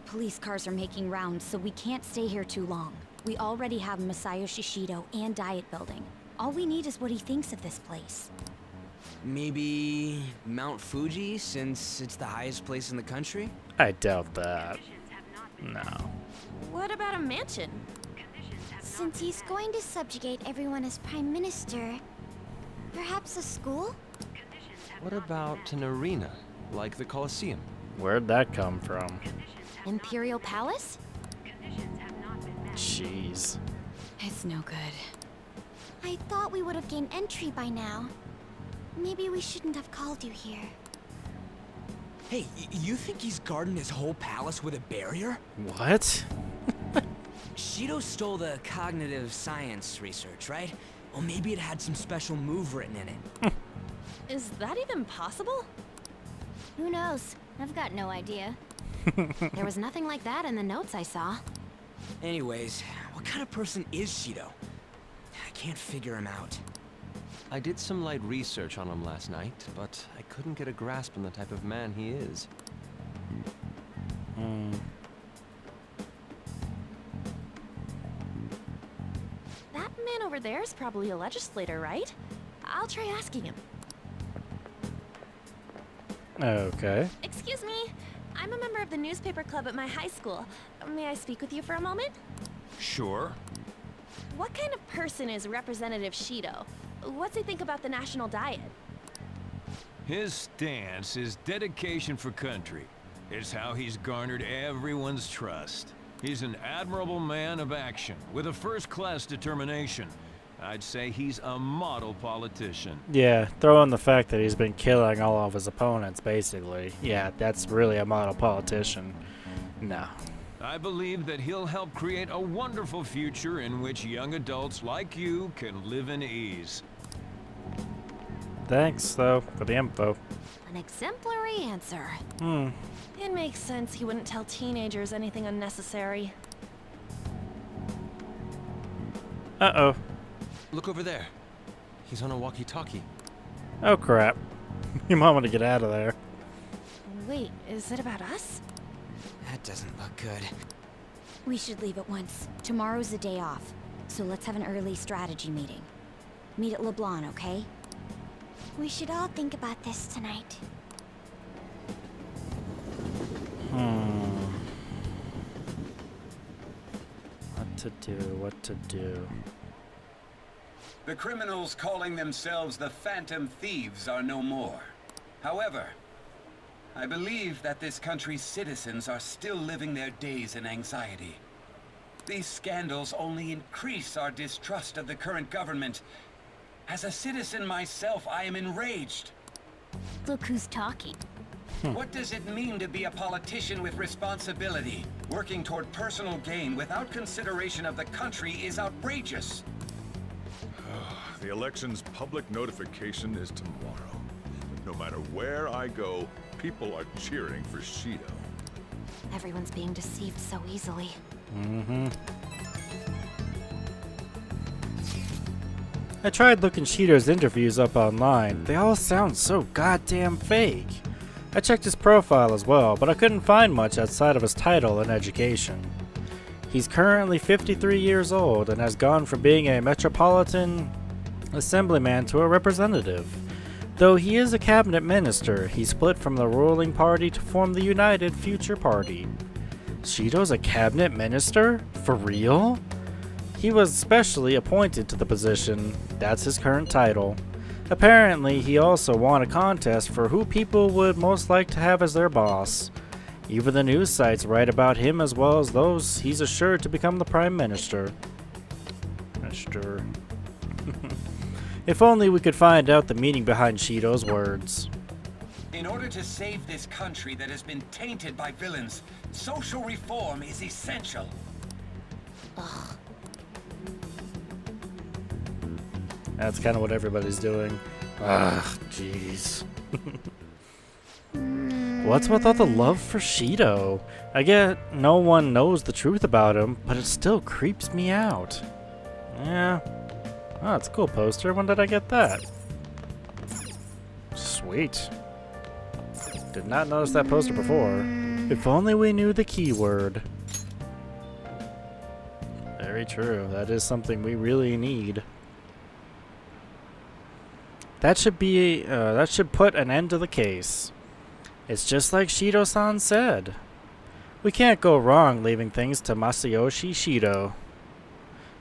Police cars are making rounds, so we can't stay here too long. We already have Masayoshi Shido and Diet Building. All we need is what he thinks of this place. Maybe Mount Fuji, since it's the highest place in the country? I doubt that. No. What about a mansion? Since he's going to subjugate everyone as Prime Minister, perhaps a school? What about an arena, like the Colosseum? Where'd that come from? Imperial Palace? Jeez. It's no good. I thought we would have gained entry by now. Maybe we shouldn't have called you here. Hey, you think he's guarding his whole palace with a barrier? What? Shido stole the cognitive science research, right? Well, maybe it had some special move written in it. Is that even possible? Who knows? I've got no idea. There was nothing like that in the notes I saw. Anyways, what kind of person is Shido? I can't figure him out. I did some light research on him last night, but I couldn't get a grasp on the type of man he is. That man over there is probably a legislator, right? I'll try asking him. Okay. Excuse me. I'm a member of the newspaper club at my high school. May I speak with you for a moment? Sure. What kind of person is Representative Shido? What's he think about the national diet? His stance is dedication for country. It's how he's garnered everyone's trust. He's an admirable man of action, with a first-class determination. I'd say he's a model politician. Yeah, throw in the fact that he's been killing all of his opponents, basically. Yeah, that's really a model politician. No. I believe that he'll help create a wonderful future in which young adults like you can live in ease. Thanks, though, for the info. An exemplary answer. It makes sense he wouldn't tell teenagers anything unnecessary. Uh-oh. Look over there. He's on a walkie-talkie. Oh, crap. You might want to get out of there. Wait, is it about us? That doesn't look good. We should leave at once. Tomorrow's the day off, so let's have an early strategy meeting. Meet at LeBlanc, okay? We should all think about this tonight. What to do? The criminals calling themselves the Phantom Thieves are no more. However, I believe that this country's citizens are still living their days in anxiety. These scandals only increase our distrust of the current government As a citizen myself, I am enraged. Look who's talking. What does it mean to be a politician with responsibility? Working toward personal gain without consideration of the country is outrageous. The election's public notification is tomorrow. No matter where I go, people are cheering for Shido. Everyone's being deceived so easily. I tried looking Shido's interviews up online. They all sound so goddamn fake. I checked his profile as well, but I couldn't find much outside of his title and education. He's currently 53 years old and has gone from being a metropolitan assemblyman to a representative. Though he is a cabinet minister, he split from the ruling party to form the United Future Party. Shido's a cabinet minister? For real? He was specially appointed to the position. That's his current title. Apparently, he also won a contest for who people would most like to have as their boss. Even the news sites write about him as well as those he's assured to become the Prime Minister. If only we could find out the meaning behind Shido's words. In order to save this country that has been tainted by villains, social reform is essential. Ugh. That's kind of what everybody's doing. Ugh, jeez. What's with all the love for Shido? I get no one knows the truth about him, but it still creeps me out. Yeah. Oh, it's a cool poster. When did I get that? Sweet. Did not notice that poster before. If only we knew the keyword. Very true. That is something we really need. That should put an end to the case. It's just like Shido-san said. We can't go wrong leaving things to Masayoshi Shido.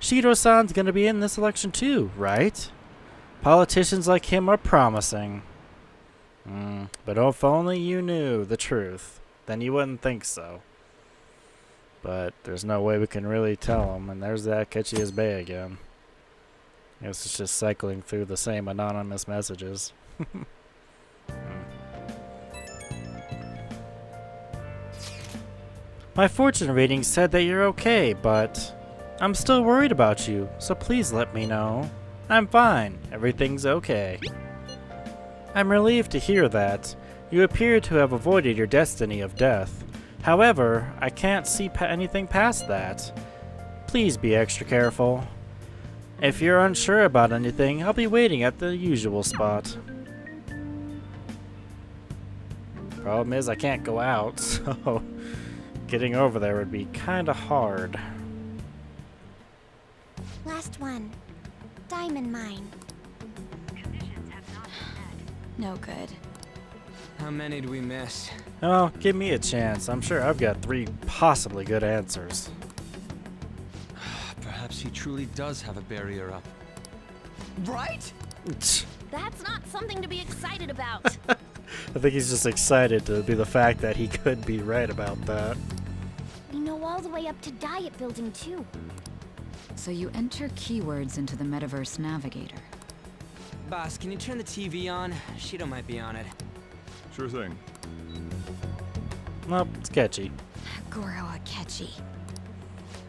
Shido-san's gonna be in this election too, right? Politicians like him are promising. But if only you knew the truth, then you wouldn't think so. But there's no way we can really tell him, and there's that Akechi Bay again. I guess it's just cycling through the same anonymous messages. My fortune reading said that you're okay, but I'm still worried about you, so please let me know. I'm fine. Everything's okay. I'm relieved to hear that. You appear to have avoided your destiny of death. However, I can't see anything past that. Please be extra careful. If you're unsure about anything, I'll be waiting at the usual spot. Problem is, I can't go out, so getting over there would be kinda hard. Last one. Diamond mine. No good. How many do we miss? Oh, give me a chance. I'm sure I've got 3 possibly good answers. Perhaps he truly does have a barrier up. Right? That's not something to be excited about. I think he's just excited to be the fact that he could be right about that. We know all the way up to Diet Building too. So you enter keywords into the Metaverse Navigator. Boss, can you turn the TV on? Shido might be on it. Sure thing. Nope, sketchy. Goro Akechi.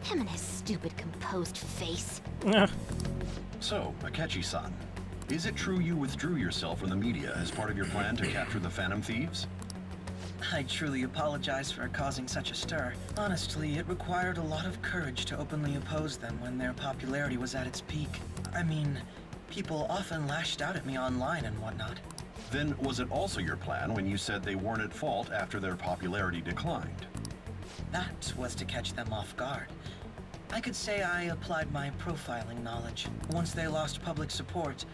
Him and his stupid composed face. So, Akechi-san, is it true you withdrew yourself from the media as part of your plan to capture the Phantom Thieves? I truly apologize for causing such a stir. Honestly, it required a lot of courage to openly oppose them when their popularity was at its peak. I mean, people often lashed out at me online and whatnot. Then was it also your plan when you said they weren't at fault after their popularity declined? That was to catch them off guard. I could say I applied my profiling knowledge. Once they lost public support,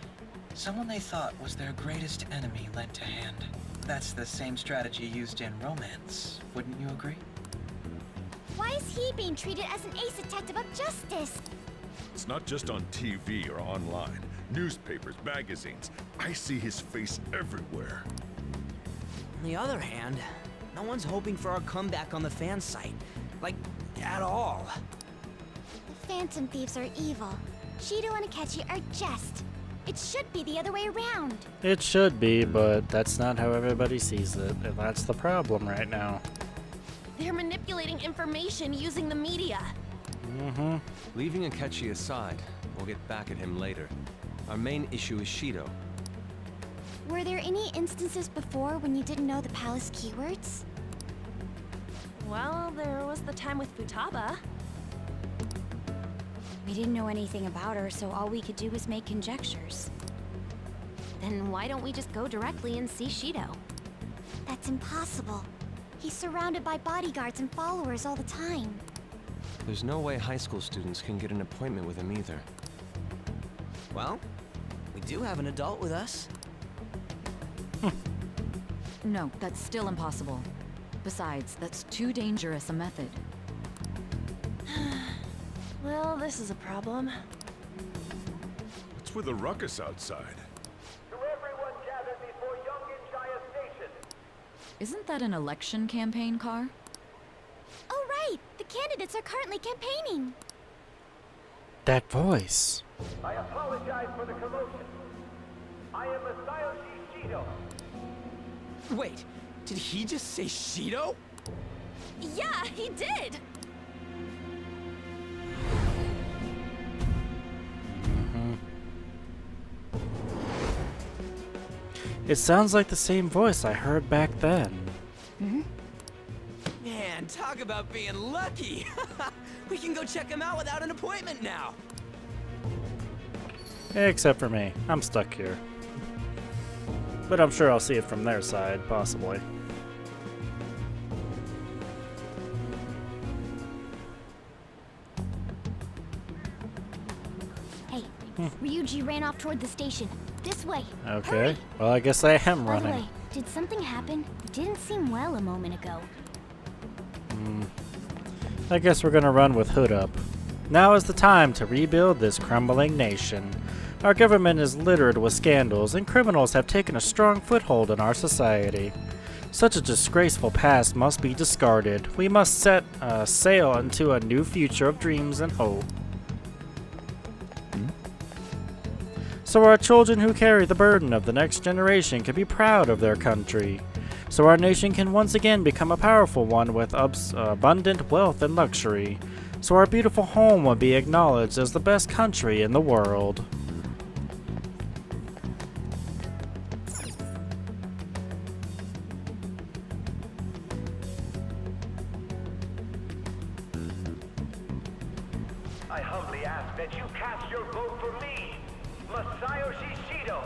someone they thought was their greatest enemy lent a hand. That's the same strategy used in romance, wouldn't you agree? Why is he being treated as an ace detective of justice? It's not just on TV or online. Newspapers, magazines. I see his face everywhere. On the other hand, no one's hoping for our comeback on the fan site. Like, at all. The Phantom Thieves are evil. Shido and Akechi are just. It should be the other way around. It should be, but that's not how everybody sees it, and that's the problem right now. They're manipulating information using the media. Mm-hmm. Leaving Akechi aside, we'll get back at him later. Our main issue is Shido. Were there any instances before when you didn't know the palace keywords? Well, there was the time with Futaba. We didn't know anything about her, so all we could do was make conjectures. Then why don't we just go directly and see Shido? That's impossible. He's surrounded by bodyguards and followers all the time. There's no way high school students can get an appointment with him either. Well, we do have an adult with us. No, that's still impossible. Besides, that's too dangerous a method. Well, this is a problem. What's with the ruckus outside? To everyone gathered before Yonginjaya Station. Isn't that an election campaign car? Oh right! The candidates are currently campaigning! That voice. I apologize for the commotion. I am Masayoshi Shido. Wait, did he just say Shido? Yeah, he did! It sounds like the same voice I heard back then. Man, talk about being lucky! We can go check him out without an appointment now! Except for me. I'm stuck here. But I'm sure I'll see it from their side, possibly. Hey, Ryuji ran off toward the station. This way. Okay. Hurry. Well, I guess I am By the running. way, did something happen? It didn't seem well a moment ago. I guess we're gonna run with Hood up. Now is the time to rebuild this crumbling nation. Our government is littered with scandals, and criminals have taken a strong foothold in our society. Such a disgraceful past must be discarded. We must set sail into a new future of dreams and hope. So our children who carry the burden of the next generation can be proud of their country. So our nation can once again become a powerful one with abundant wealth and luxury. So our beautiful home will be acknowledged as the best country in the world. I humbly ask that you cast your vote for me, Masayoshi Shido.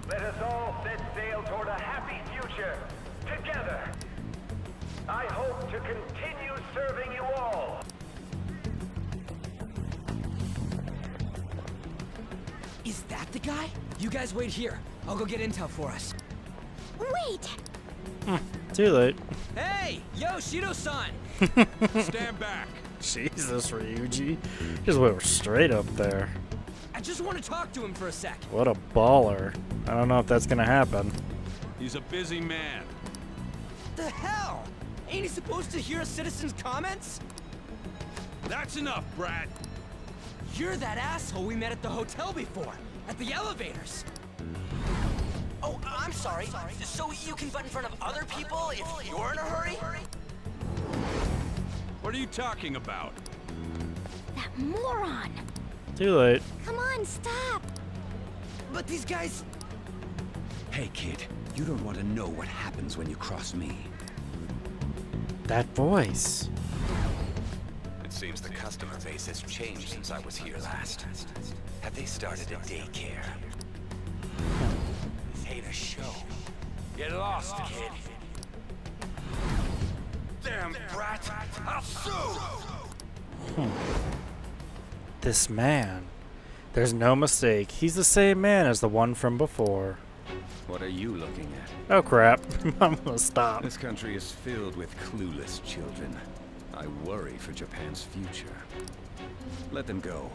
Let us all set sail toward a happy future, together. I hope to continue serving you all. Is that the guy? You guys wait here. I'll go get intel for us. Wait! Too late. Hey! Yo, Shido-san! Stand back. Jesus, Ryuji. Just went straight up there. I just want to talk to him for a sec. What a baller. I don't know if that's gonna happen. He's a busy man. The hell? Ain't he supposed to hear a citizen's comments? That's enough, Brad. You're that asshole we met at the hotel before, at the elevators. Oh, I'm sorry. So you can butt in front of other people if you're in a hurry? What are you talking about? That moron! Too late. Come on, stop! But these guys... Hey kid, you don't want to know what happens when you cross me. That voice. It seems the customer base has changed since I was here last. Have they started a daycare? This ain't a show. Get lost, kid. Damn brat! I'll sue! This man. There's no mistake. He's the same man as the one from before. What are you looking at? Oh crap. I'm gonna stop. This country is filled with clueless children. I worry for Japan's future. Let them go.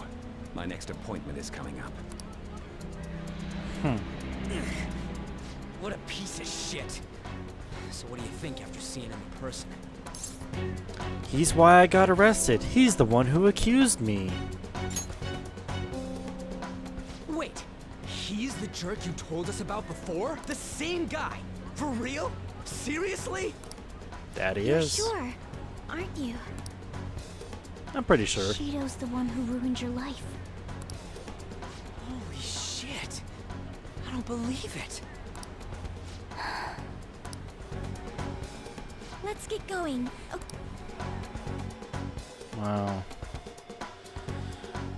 My next appointment is coming up. What a piece of shit. So what do you think after seeing him in person? He's why I got arrested. He's the one who accused me. Wait, he's the jerk you told us about before? The same guy? For real? Seriously? That he You're is. sure, aren't you? I'm pretty sure. Shido's the one who ruined your life. Holy shit. I don't believe it. Let's get going. Oh, Wow.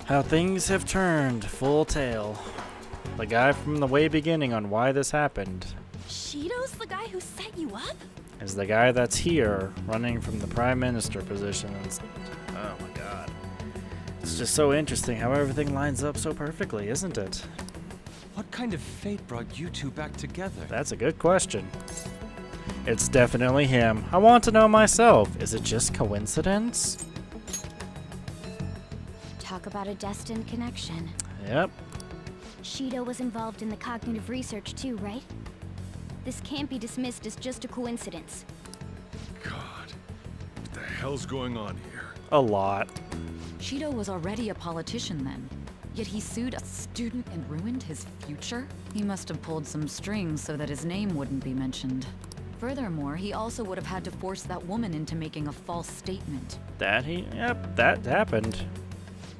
How things have turned full tail. The guy from the way beginning on why this happened Shido's the guy who set you up? is the guy that's here running from the prime minister position. Oh my god. It's just so interesting how everything lines up so perfectly, isn't it? What kind of fate brought you two back together? That's a good question. It's definitely him. I want to know myself. Is it just coincidence? Talk about a destined connection. Yep. Shido was involved in the cognitive research too, right? This can't be dismissed as just a coincidence. God, what the hell's going on here? A lot. Shido was already a politician then. Yet he sued a student and ruined his future? He must have pulled some strings so that his name wouldn't be mentioned. Furthermore, he also would have had to force that woman into making a false statement. That happened.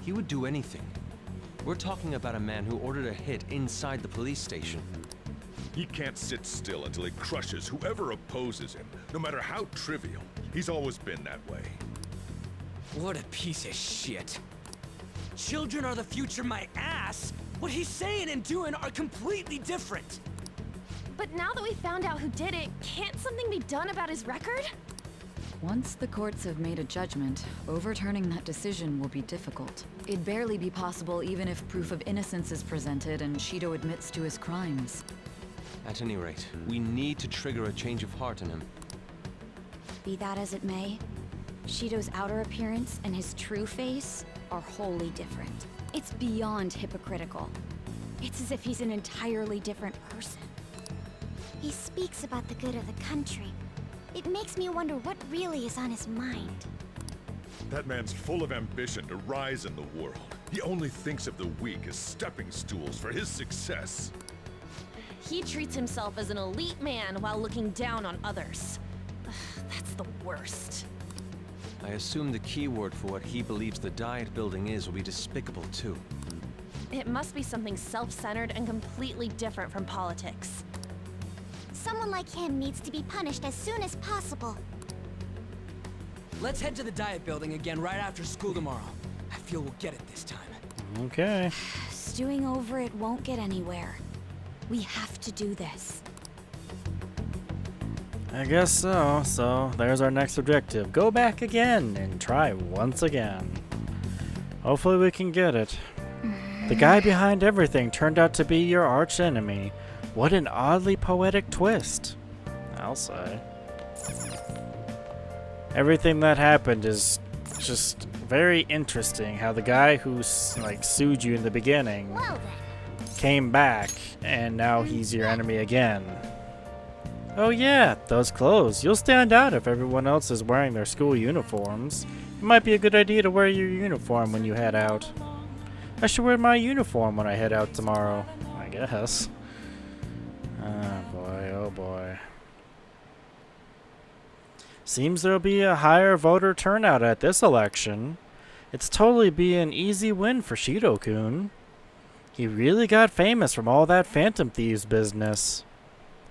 He would do anything. We're talking about a man who ordered a hit inside the police station. He can't sit still until he crushes whoever opposes him, no matter how trivial. He's always been that way. What a piece of shit. Children are the future, my ass! What he's saying and doing are completely different! But now that we found out who did it, can't something be done about his record? Once the courts have made a judgment, overturning that decision will be difficult. It'd barely be possible even if proof of innocence is presented and Shido admits to his crimes. At any rate, we need to trigger a change of heart in him. Be that as it may, Shido's outer appearance and his true face are wholly different. It's beyond hypocritical. It's as if he's an entirely different person. He speaks about the good of the country. It makes me wonder what really is on his mind. That man's full of ambition to rise in the world. He only thinks of the weak as stepping stools for his success. He treats himself as an elite man while looking down on others. Ugh, that's the worst. I assume the key word for what he believes the diet building is will be despicable too. It must be something self-centered and completely different from politics. Someone like him needs to be punished as soon as possible. Let's head to the diet building again right after school tomorrow. I feel we'll get it this time. Okay. Stewing over it won't get anywhere. We have to do this. I guess so. So there's our next objective. Go back again and try once again. Hopefully we can get it. The guy behind everything turned out to be your arch enemy. What an oddly poetic twist, I'll say. Everything that happened is just very interesting. How the guy who sued you in the beginning came back, and now he's your enemy again. Oh yeah, those clothes. You'll stand out if everyone else is wearing their school uniforms. It might be a good idea to wear your uniform when you head out. I should wear my uniform when I head out tomorrow, I guess. Oh boy, oh boy. Seems there'll be a higher voter turnout at this election. It's totally be an easy win for Shido-kun. He really got famous from all that Phantom Thieves business.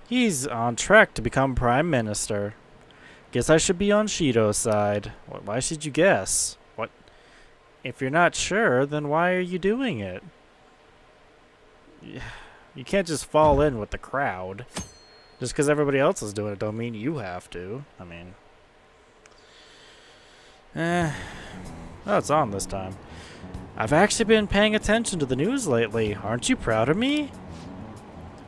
He's on track to become Prime Minister. Guess I should be on Shido's side. Why should you guess? What? If you're not sure, then why are you doing it? You can't just fall in with the crowd. Just because everybody else is doing it don't mean you have to. I mean... Oh, it's on this time. I've actually been paying attention to the news lately. Aren't you proud of me?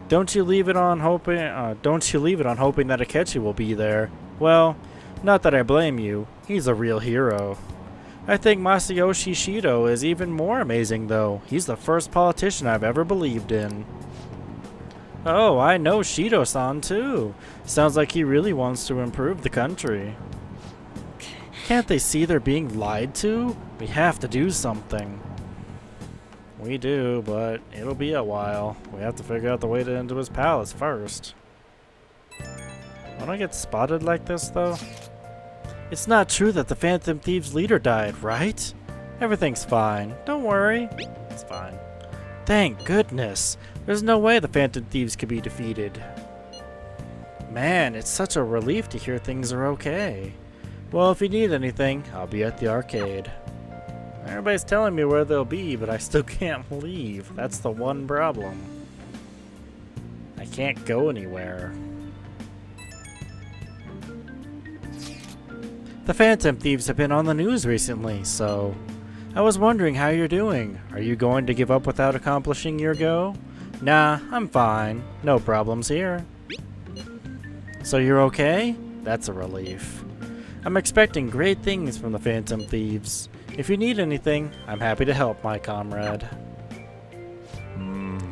Don't you leave it on hoping that Akechi will be there. Well, not that I blame you. He's a real hero. I think Masayoshi Shido is even more amazing, though. He's the first politician I've ever believed in. Oh, I know Shido-san, too. Sounds like he really wants to improve the country. Can't they see they're being lied to? We have to do something. we do, but it'll be a while. We have to figure out the way to into his palace first. Why don't I get spotted like this, though? It's not true that the Phantom Thieves leader died, right? Everything's fine. Don't worry. It's fine. Thank goodness. There's no way the Phantom Thieves could be defeated. Man, it's such a relief to hear things are okay. Well, if you need anything, I'll be at the arcade. Everybody's telling me where they'll be, but I still can't leave. That's the one problem. I can't go anywhere. The Phantom Thieves have been on the news recently, so I was wondering how you're doing. Are you going to give up without accomplishing your goal? Nah, I'm fine. No problems here. So you're okay? That's a relief. I'm expecting great things from the Phantom Thieves. If you need anything, I'm happy to help, my comrade.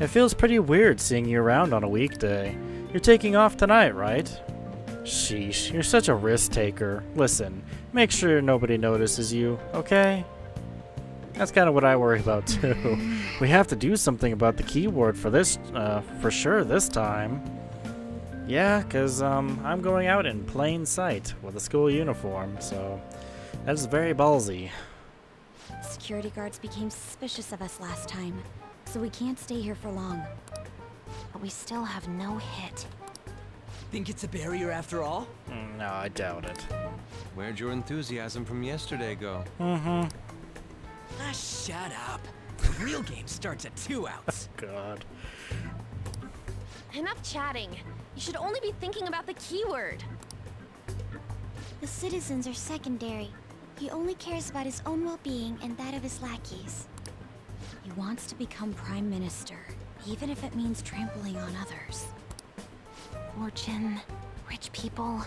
It feels pretty weird seeing you around on a weekday. You're taking off tonight, right? Sheesh, you're such a risk taker. Listen, make sure nobody notices you, okay? That's kind of what I worry about too. We have to do something about the keyword for this, for sure this time. Yeah, cause I'm going out in plain sight with a school uniform, so that is very ballsy. Security guards became suspicious of us last time, so we can't stay here for long. But we still have no hit. Think it's a barrier after all? No, I doubt it. Where'd your enthusiasm from yesterday go? Ah, shut up. The real game starts at 2 outs. God. Enough chatting. You should only be thinking about the keyword. The citizens are secondary. He only cares about his own well-being and that of his lackeys. He wants to become Prime Minister, even if it means trampling on others. Fortune, rich people.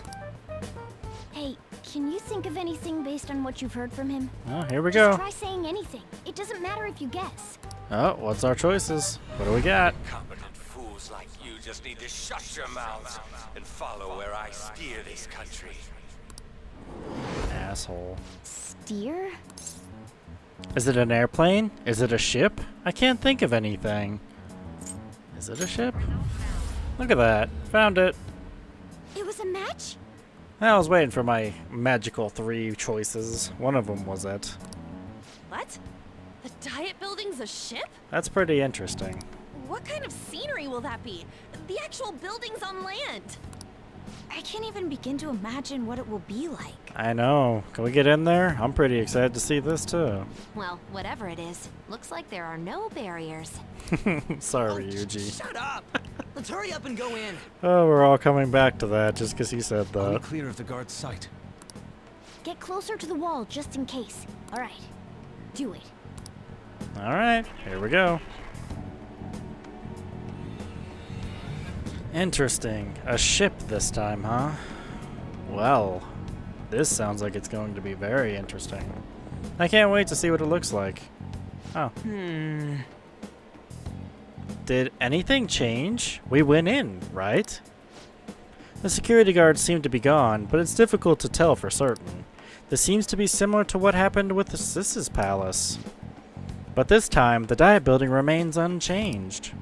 Hey, can you think of anything based on what you've heard from him? Oh, here we Just go. try saying anything. It doesn't matter if you guess. Oh, what's our choices? What do we got? Competent fools like you just need to shut your mouths and follow where I steer this country. Asshole. Steer? Is it an airplane? Is it a ship? I can't think of anything. Is it a ship? Look at that. Found it. It was a match? I was waiting for my magical 3 choices. One of them was it. What? The Diet Building's a ship? That's pretty interesting. What kind of scenery will that be? The actual building's on land. I can't even begin to imagine what it will be like. I know. Can we get in there? I'm pretty excited to see this too. Well, whatever it is, looks like there are no barriers. Sorry, Yuji. Shut up! Let's hurry up and go in. Oh, we're all coming back to that just because he said Only that. clear of the guard's sight. Get closer to the wall just in case. All right. Do it. Alright, here we go. Interesting. A ship this time, huh? Well, this sounds like it's going to be very interesting. I can't wait to see what it looks like. Oh. Did anything change? We went in, right? The security guards seem to be gone, but it's difficult to tell for certain. This seems to be similar to what happened with the Sis's palace. But this time, the Diet Building remains unchanged.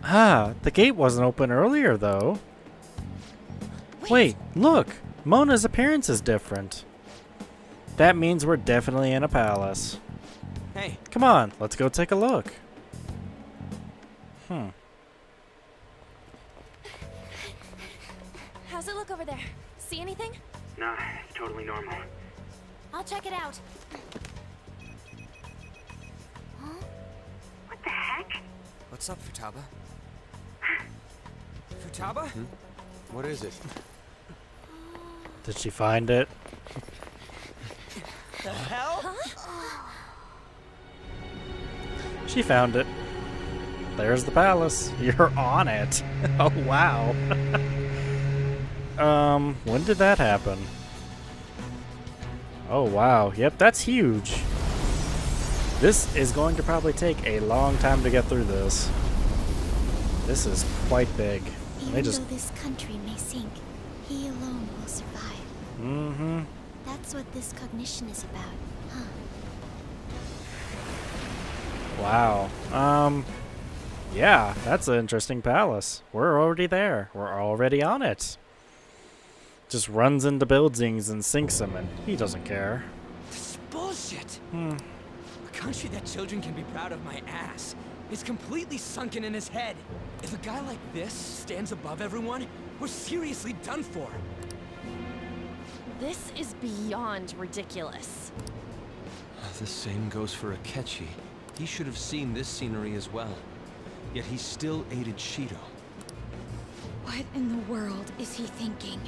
Ah, the gate wasn't open earlier, though. Wait, look! Mona's appearance is different. That means we're definitely in a palace. Hey. Come on, let's go take a look. How's it look over there? See anything? Nah, it's totally normal. I'll check it out. What the heck? What's up, Futaba? Futaba? What is it? Did she find it? The hell? She found it. There's the palace. You're on it. Oh, wow. When did that happen? Oh, wow. Yep, that's huge. This is going to probably take a long time to get through this. This is quite big. Even though this country may sink, he alone will survive. Mm-hmm. That's what this cognition is about, huh? Wow. Yeah, that's an interesting palace. We're already there. We're already on it. Just runs into buildings and sinks them, and he doesn't care. This is bullshit. Hmm. A country that children can be proud of my ass is completely sunken in his head. If a guy like this stands above everyone, we're seriously done for. This is beyond ridiculous. The same goes for Akechi. He should have seen this scenery as well. Yet he still aided Shido. What in the world is he thinking?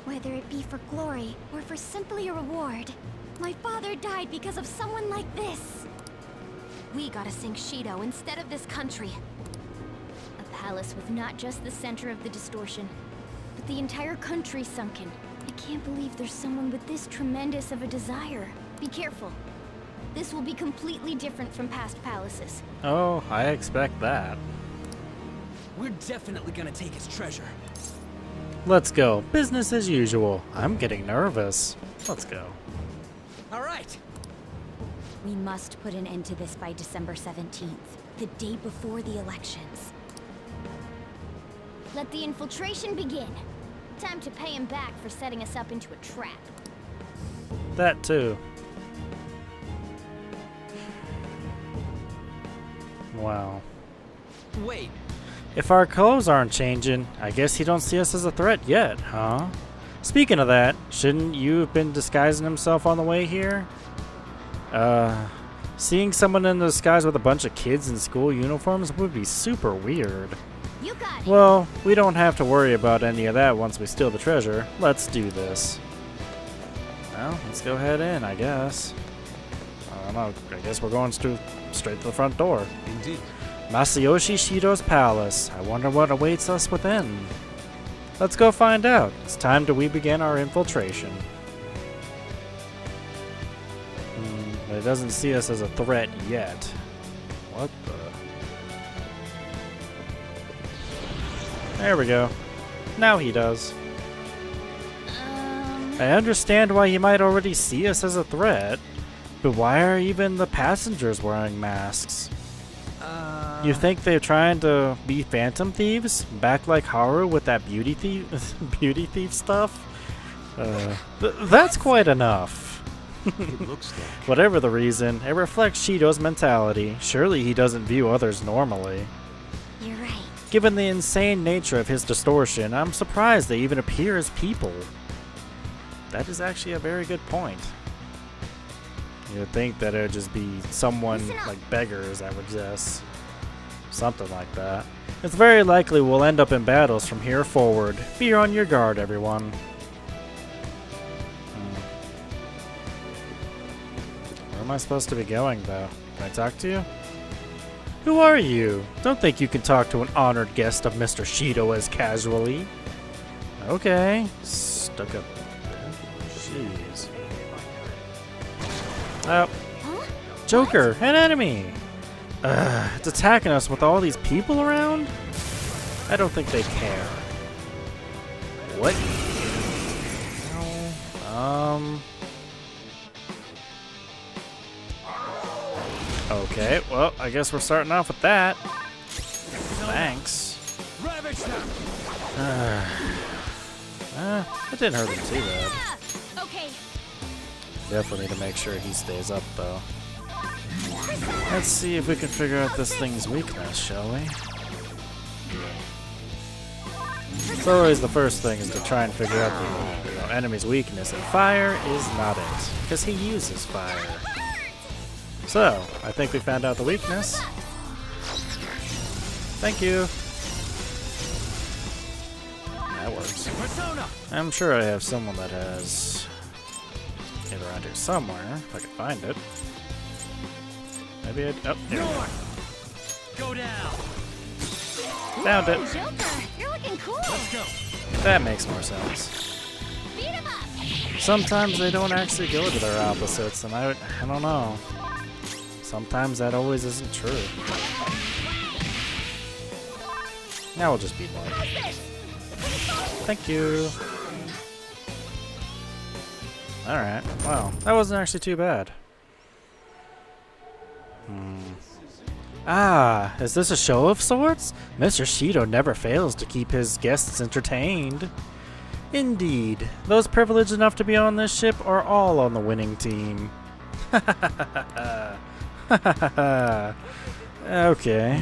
Whether it be for glory or for simply a reward, my father died because of someone like this. We gotta sink Shido instead of this country. A palace with not just the center of the distortion, but the entire country sunken. I can't believe there's someone with this tremendous of a desire. Be careful. This will be completely different from past palaces. Oh, I expect that. We're definitely gonna take his treasure. Let's go. Business as usual. I'm getting nervous. Let's go. All right. We must put an end to this by December 17th, the day before the elections. Let the infiltration begin. Time to pay him back for setting us up into a trap. That too. Wow. Wait. If our clothes aren't changing, I guess he don't see us as a threat yet, huh? Speaking of that, shouldn't you have been disguising himself on the way here? Seeing someone in disguise with a bunch of kids in school uniforms would be super weird. You got it. Well, we don't have to worry about any of that once we steal the treasure. Let's do this. Well, let's go head in, I guess. I don't know. I guess we're going straight to the front door. Indeed. Masayoshi Shido's palace. I wonder what awaits us within. Let's go find out. It's time we begin our infiltration. But it doesn't see us as a threat yet. What the? There we go. Now he does. I understand why he might already see us as a threat, but why are even the passengers wearing masks? You think they're trying to be phantom thieves? Back like Haru with that beauty thief stuff? That's quite enough. It looks like. Whatever the reason, it reflects Shido's mentality. Surely he doesn't view others normally. You're right. Given the insane nature of his distortion, I'm surprised they even appear as people. That is actually a very good point. You'd think that it would just be someone like beggars that would just... something like that. It's very likely we'll end up in battles from here forward. Be on your guard, everyone. Where am I supposed to be going, though? Can I talk to you? Who are you? Don't think you can talk to an honored guest of Mr. Shido as casually. Okay. Stuck up. Jeez. Oh. Joker, an enemy! It's attacking us with all these people around? I don't think they care. What? Okay, well, I guess we're starting off with that. Thanks. It didn't hurt him too bad. Okay. Definitely need to make sure he stays up, though. Let's see if we can figure out this thing's weakness, shall we? So always the first thing is to try and figure out the enemy's weakness, and fire is not it, because he uses fire. So, I think we found out the weakness. Thank you. That works. I'm sure I have someone that has it around here somewhere, if I can find it. Maybe I... oh, there we go. Go down. Found it. Joker, you're looking cool. Let's go. That makes more sense. Beat him up. Sometimes they don't actually go to their opposites, and I don't know. Sometimes that always isn't true. Now we'll just beat one. Thank you. Alright, wow. That wasn't actually too bad. Ah, is this a show of sorts? Mr. Shido never fails to keep his guests entertained. Indeed, those privileged enough to be on this ship are all on the winning team. Okay.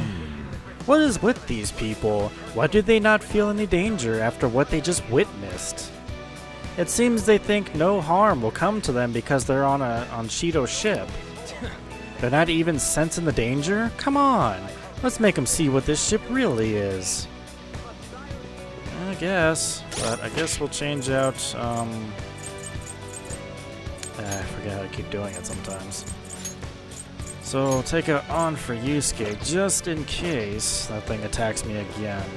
What is with these people? Why do they not feel any danger after what they just witnessed? It seems they think no harm will come to them because they're on Shido's ship. They're not even sensing the danger? Come on, let's make them see what this ship really is. I guess, but I guess we'll change out, I forget how to keep doing it sometimes. So we'll take it on for Yusuke just in case that thing attacks me again.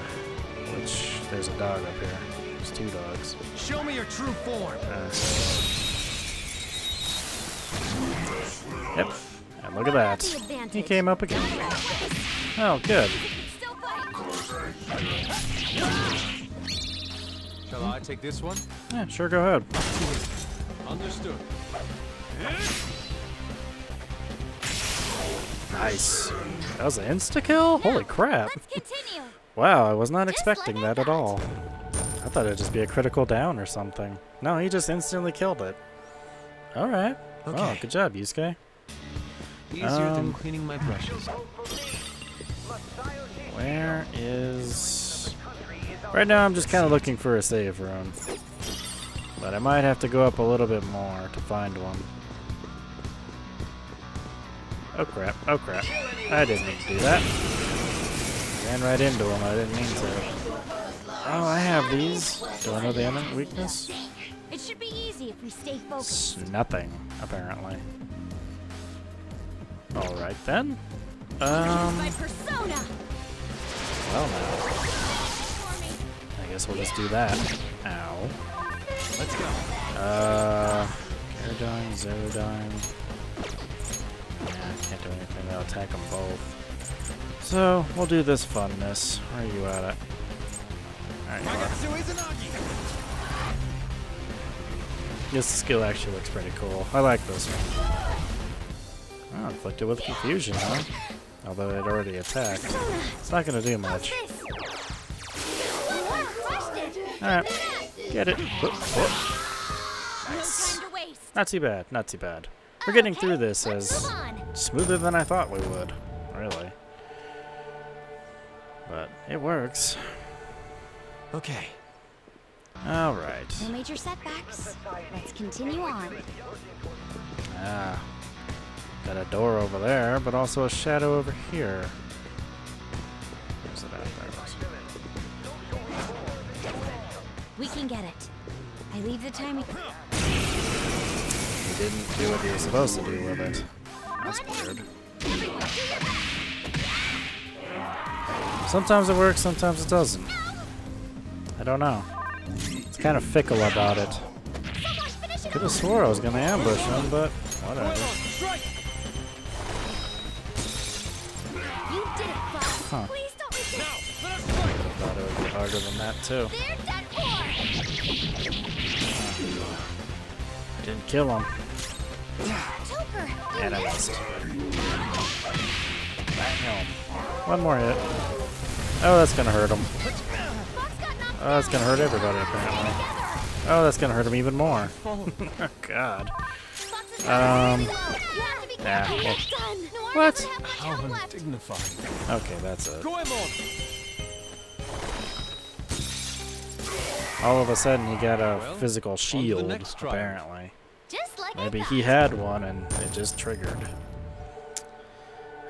Which, there's a dog up here. There's two dogs. Show me your true form. Yep. And look at that. He came up again. Oh, good. Shall I take this one? Yeah, sure, go ahead. Understood. Nice. That was an insta-kill? Holy crap. Wow, I was not expecting that at all. I thought it'd just be a critical down or something. No, he just instantly killed it. Alright. Okay. Oh, good job, Yusuke. Easier than cleaning my brushes. Where is... Right now I'm just kind of looking for a save room. But I might have to go up a little bit more to find one. Oh crap, oh crap. I didn't mean to do that. Ran right into him, I didn't mean to. Oh, I have these. Do I know the other weakness? It should be easy if we stay focused. It's nothing, apparently. Alright then. My persona. Well now. I guess we'll just do that. Ow. Let's go. Aerodyne, Zerodyne. Yeah, I can't do anything. That'll attack them both. So, we'll do this funness. Where are you at it? Alright, you are. This skill actually looks pretty cool. I like this one. Oh, inflicted with confusion, huh? Although it already attacked. It's not gonna do much. Alright, get it. Whoop, whoop. Nice. Not too bad, not too bad. We're getting through this as smoother than I thought we would. Really. But it works. Okay. Alright. No major setbacks. Let's continue on. Ah. Got a door over there, but also a shadow over here. Where's it at? There it was. We can get it. I leave the timing. He didn't do what he was supposed to do with it. That's weird. Sometimes it works, sometimes it doesn't. I don't know. It's kind of fickle about it. Could have swore I was gonna ambush him, but whatever. Huh. Thought it would be harder than that too. I didn't kill him. And I missed. Bam. One more hit. Oh, that's gonna hurt him. Oh, that's gonna hurt everybody apparently. Oh, that's gonna hurt him even more. God. Yeah. Well, what? How undignified. Okay, that's it. All of a sudden, he got a physical shield, apparently. Maybe he had one and it just triggered.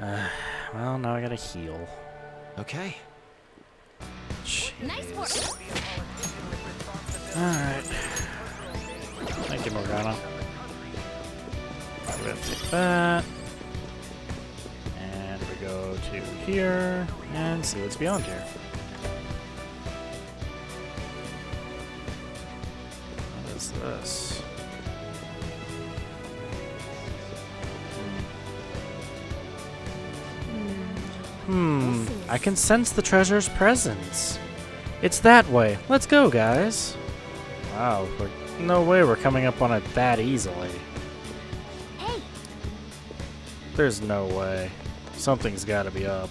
Well, now I gotta heal. Okay. Nice work. Alright. Thank you, Morgana. We're gonna take that. And we go to here and see what's beyond here. What is this? I can sense the treasure's presence. It's that way. Let's go, guys. Wow, no way we're coming up on it that easily. Hey. There's no way. Something's gotta be up.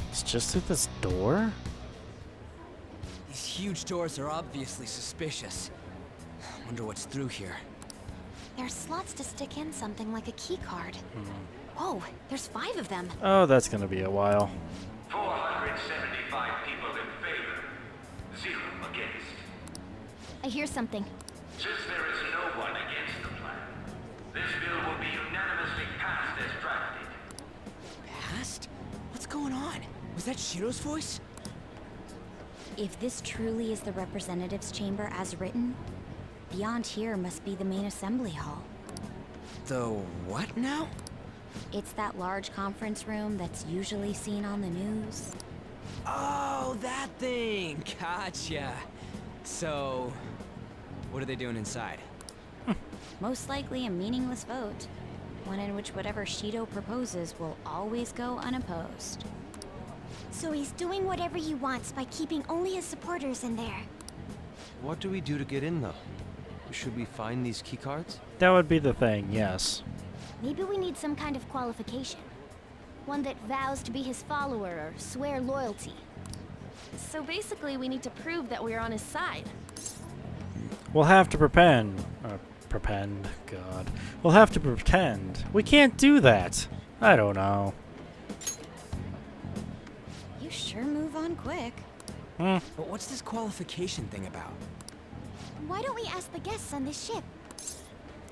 It's just through this door? These huge doors are obviously suspicious. Wonder what's through here. There's slots to stick in something like a key card. Whoa, there's 5 of them. Oh, that's gonna be a while. 475 people in favor, 0 against. I hear something. Since there is no one against the plan, this bill will be unanimously passed as drafted. Passed? What's going on? Was that Shiro's voice? If this truly is the representatives' chamber as written, beyond here must be the main assembly hall. The what now? It's that large conference room that's usually seen on the news. Oh, that thing! Gotcha. So, what are they doing inside? Most likely a meaningless vote, one in which whatever Shido proposes will always go unopposed. So he's doing whatever he wants by keeping only his supporters in there. What do we do to get in, though? Should we find these keycards? That would be the thing, yes. Maybe we need some kind of qualification. One that vows to be his follower or swear loyalty. So basically, we need to prove that we're on his side. We'll have to pretend. God. We'll have to pretend. We can't do that. I don't know. You sure move on quick. But what's this qualification thing about? Why don't we ask the guests on this ship?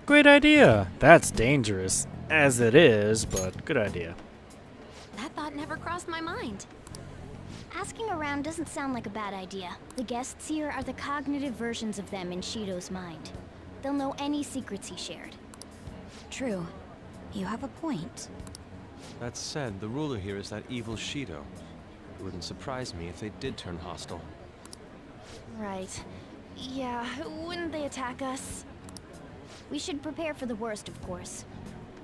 Great idea. That's dangerous, as it is, but good idea. That thought never crossed my mind. Asking around doesn't sound like a bad idea. The guests here are the cognitive versions of them in Shido's mind. They'll know any secrets he shared. True. You have a point. That said, the ruler here is that evil Shido. It wouldn't surprise me if they did turn hostile. Right. Yeah, wouldn't they attack us? We should prepare for the worst, of course.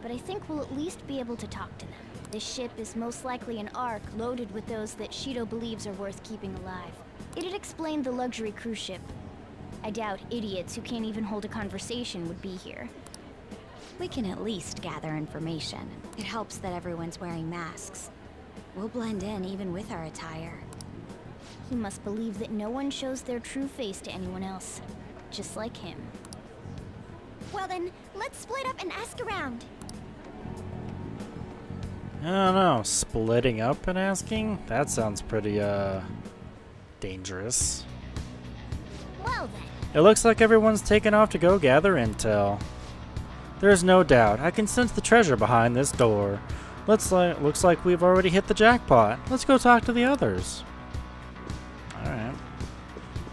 But I think we'll at least be able to talk to them. This ship is most likely an Ark loaded with those that Shido believes are worth keeping alive. It'd explain the luxury cruise ship. I doubt idiots who can't even hold a conversation would be here. We can at least gather information. It helps that everyone's wearing masks. We'll blend in even with our attire. He must believe that no one shows their true face to anyone else. Just like him. Well then, let's split up and ask around. I don't know. Splitting up and asking? That sounds pretty, dangerous. Well then. It looks like everyone's taken off to go gather intel. There's no doubt. I can sense the treasure behind this door. Looks like we've already hit the jackpot. Let's go talk to the others. Alright.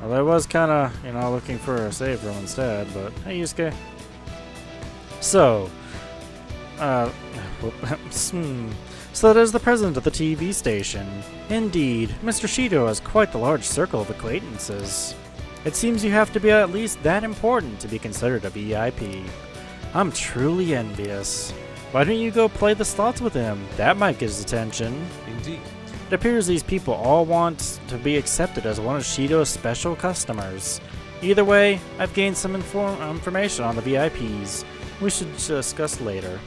Well, I was kind of, looking for a save room instead, but hey, Yusuke. So, so that is the president of the TV station. Indeed, Mr. Shido has quite the large circle of acquaintances. It seems you have to be at least that important to be considered a VIP. I'm truly envious. Why don't you go play the slots with him? That might get his attention. Indeed. It appears these people all want to be accepted as one of Shido's special customers. Either way, I've gained some information on the VIPs. We should discuss later.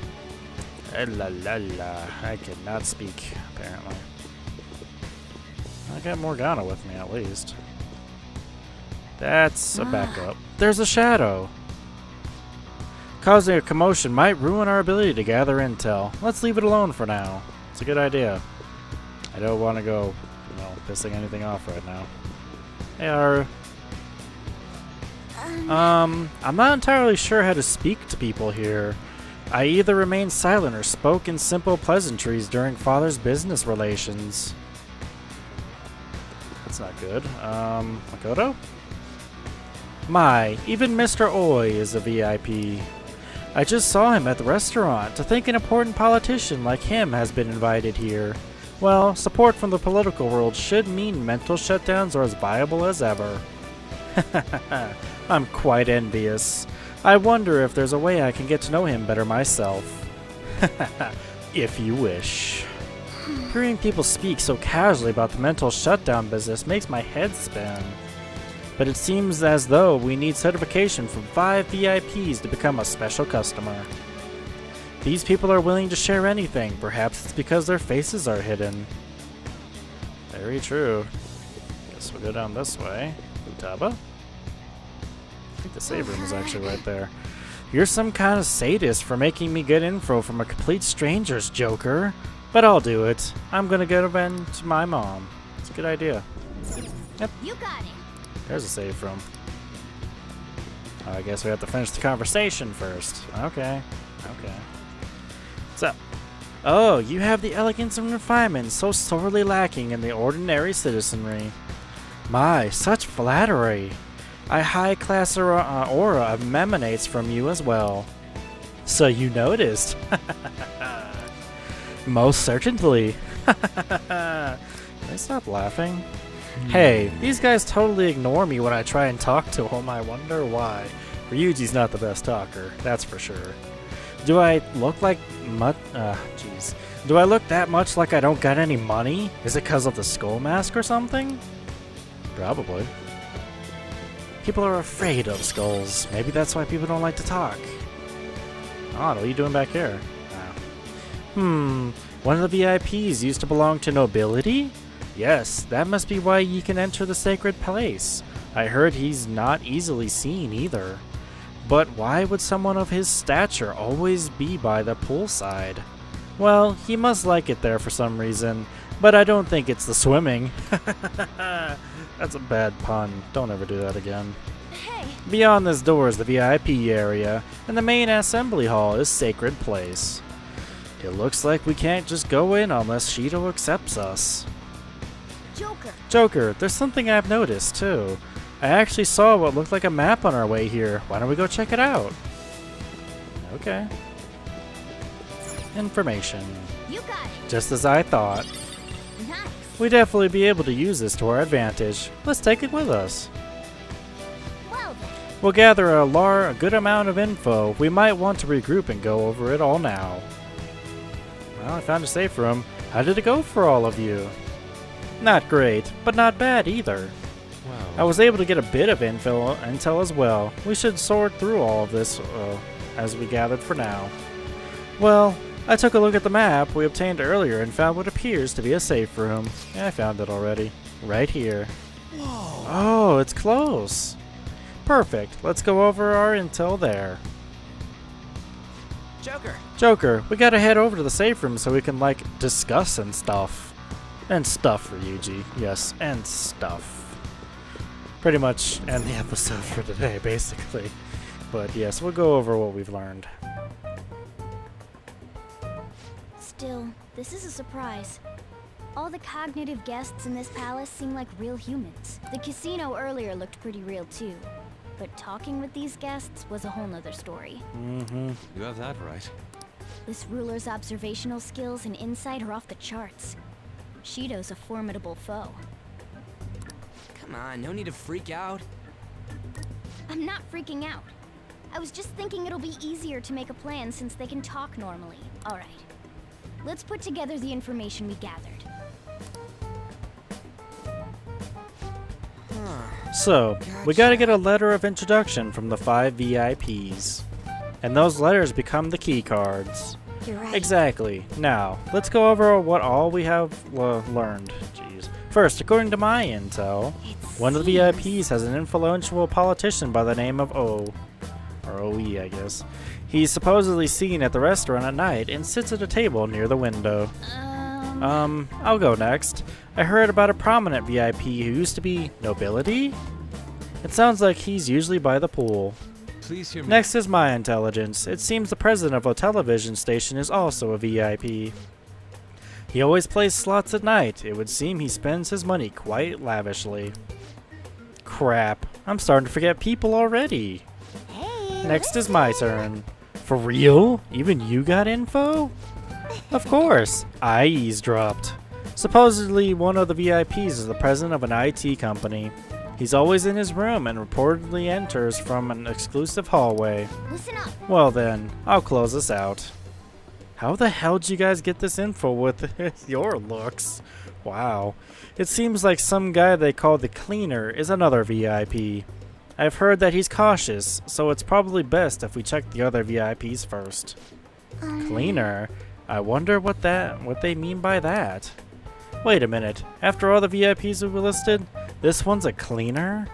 La la la. I cannot speak, apparently. I got Morgana with me, at least. That's a backup. There's a shadow. Causing a commotion might ruin our ability to gather intel. Let's leave it alone for now. It's a good idea. I don't want to go, pissing anything off right now. Hey, Aru. I'm not entirely sure how to speak to people here. I either remained silent or spoke in simple pleasantries during Father's business relations. That's not good. Makoto? My, even Mr. Oi is a VIP. I just saw him at the restaurant. To think an important politician like him has been invited here. Well, support from the political world should mean mental shutdowns are as viable as ever. I'm quite envious. I wonder if there's a way I can get to know him better myself. If you wish. Hearing people speak so casually about the mental shutdown business makes my head spin. but it seems as though we need certification from 5 VIPs to become a special customer. These people are willing to share anything. Perhaps it's because their faces are hidden. Very true. Guess we'll go down this way. Futaba? I think the save room is actually right there. You're some kind of sadist for making me get info from a complete stranger's, Joker. But I'll do it. I'm gonna go avenge my mom. It's a good idea. Yep. You got it. There's a save room. I guess we have to finish the conversation first. Okay. Okay. What's up? Oh, you have the elegance and refinement so sorely lacking in the ordinary citizenry. My, such flattery. A high-class aura emanates from you as well. So you noticed. Most certainly. Can I stop laughing? Hey, these guys totally ignore me when I try and talk to them. I wonder why. Ryuji's not the best talker, that's for sure. Do I look like jeez. Do I look that much like I don't got any money? Is it because of the skull mask or something? Probably. People are afraid of skulls. Maybe that's why people don't like to talk. Odd, what are you doing back here? One of the VIPs used to belong to nobility? Yes, that must be why you can enter the sacred place. I heard he's not easily seen either. But why would someone of his stature always be by the poolside? Well, he must like it there for some reason, but I don't think it's the swimming. That's a bad pun. Don't ever do that again. Hey. Beyond this door is the VIP area, and the main assembly hall is sacred place. It looks like we can't just go in unless Shido accepts us. Joker, there's something I've noticed, too. I actually saw what looked like a map on our way here. Why don't we go check it out? Okay. Information. You got it. Just as I thought. Nice. We'd definitely be able to use this to our advantage. Let's take it with us. Well then. We'll gather a good amount of info. We might want to regroup and go over it all now. Well, I found a safe room. How did it go for all of you? Not great, but not bad either. Wow. I was able to get a bit of intel as well. We should sort through all of this as we gathered for now. Well, I took a look at the map we obtained earlier and found what appears to be a safe room. Yeah, I found it already. Right here. Whoa. Oh, it's close. Perfect. Let's go over our intel there. Joker, we gotta head over to the safe room so we can, like, discuss and stuff. And stuff, Ryuji. Yes, and stuff. Pretty much end the episode for today, basically. But yes, we'll go over what we've learned. Still, this is a surprise. All the cognitive guests in this palace seem like real humans. The casino earlier looked pretty real too. But talking with these guests was a whole nother story. You have that right. This ruler's observational skills and insight are off the charts. Shido's a formidable foe. Come on, no need to freak out. I'm not freaking out. I was just thinking it'll be easier to make a plan since they can talk normally. Alright. Let's put together the information we gathered. So, we gotta get a letter of introduction from the 5 VIPs. And those letters become the key cards. You're right. Exactly. Now, let's go over what all we have learned. Jeez. First, according to my intel, one of the VIPs has an influential politician by the name of O. Or OE, I guess. He's supposedly seen at the restaurant at night and sits at a table near the window. I'll go next. I heard about a prominent VIP who used to be nobility? It sounds like he's usually by the pool. Please hear me. Next is my intelligence. It seems the president of a television station is also a VIP. He always plays slots at night. It would seem he spends his money quite lavishly. Crap. I'm starting to forget people already. Hey, Next is my turn. For real? Even you got info? Of course. I eavesdropped. Supposedly, one of the VIPs is the president of an IT company. He's always in his room and reportedly enters from an exclusive hallway. Listen up. Well then, I'll close this out. How the hell did you guys get this info with your looks? Wow. It seems like some guy they call the Cleaner is another VIP. I've heard that he's cautious, so it's probably best if we check the other VIPs first. Cleaner? I wonder what they mean by that. Wait a minute. After all the VIPs we listed, this one's a cleaner?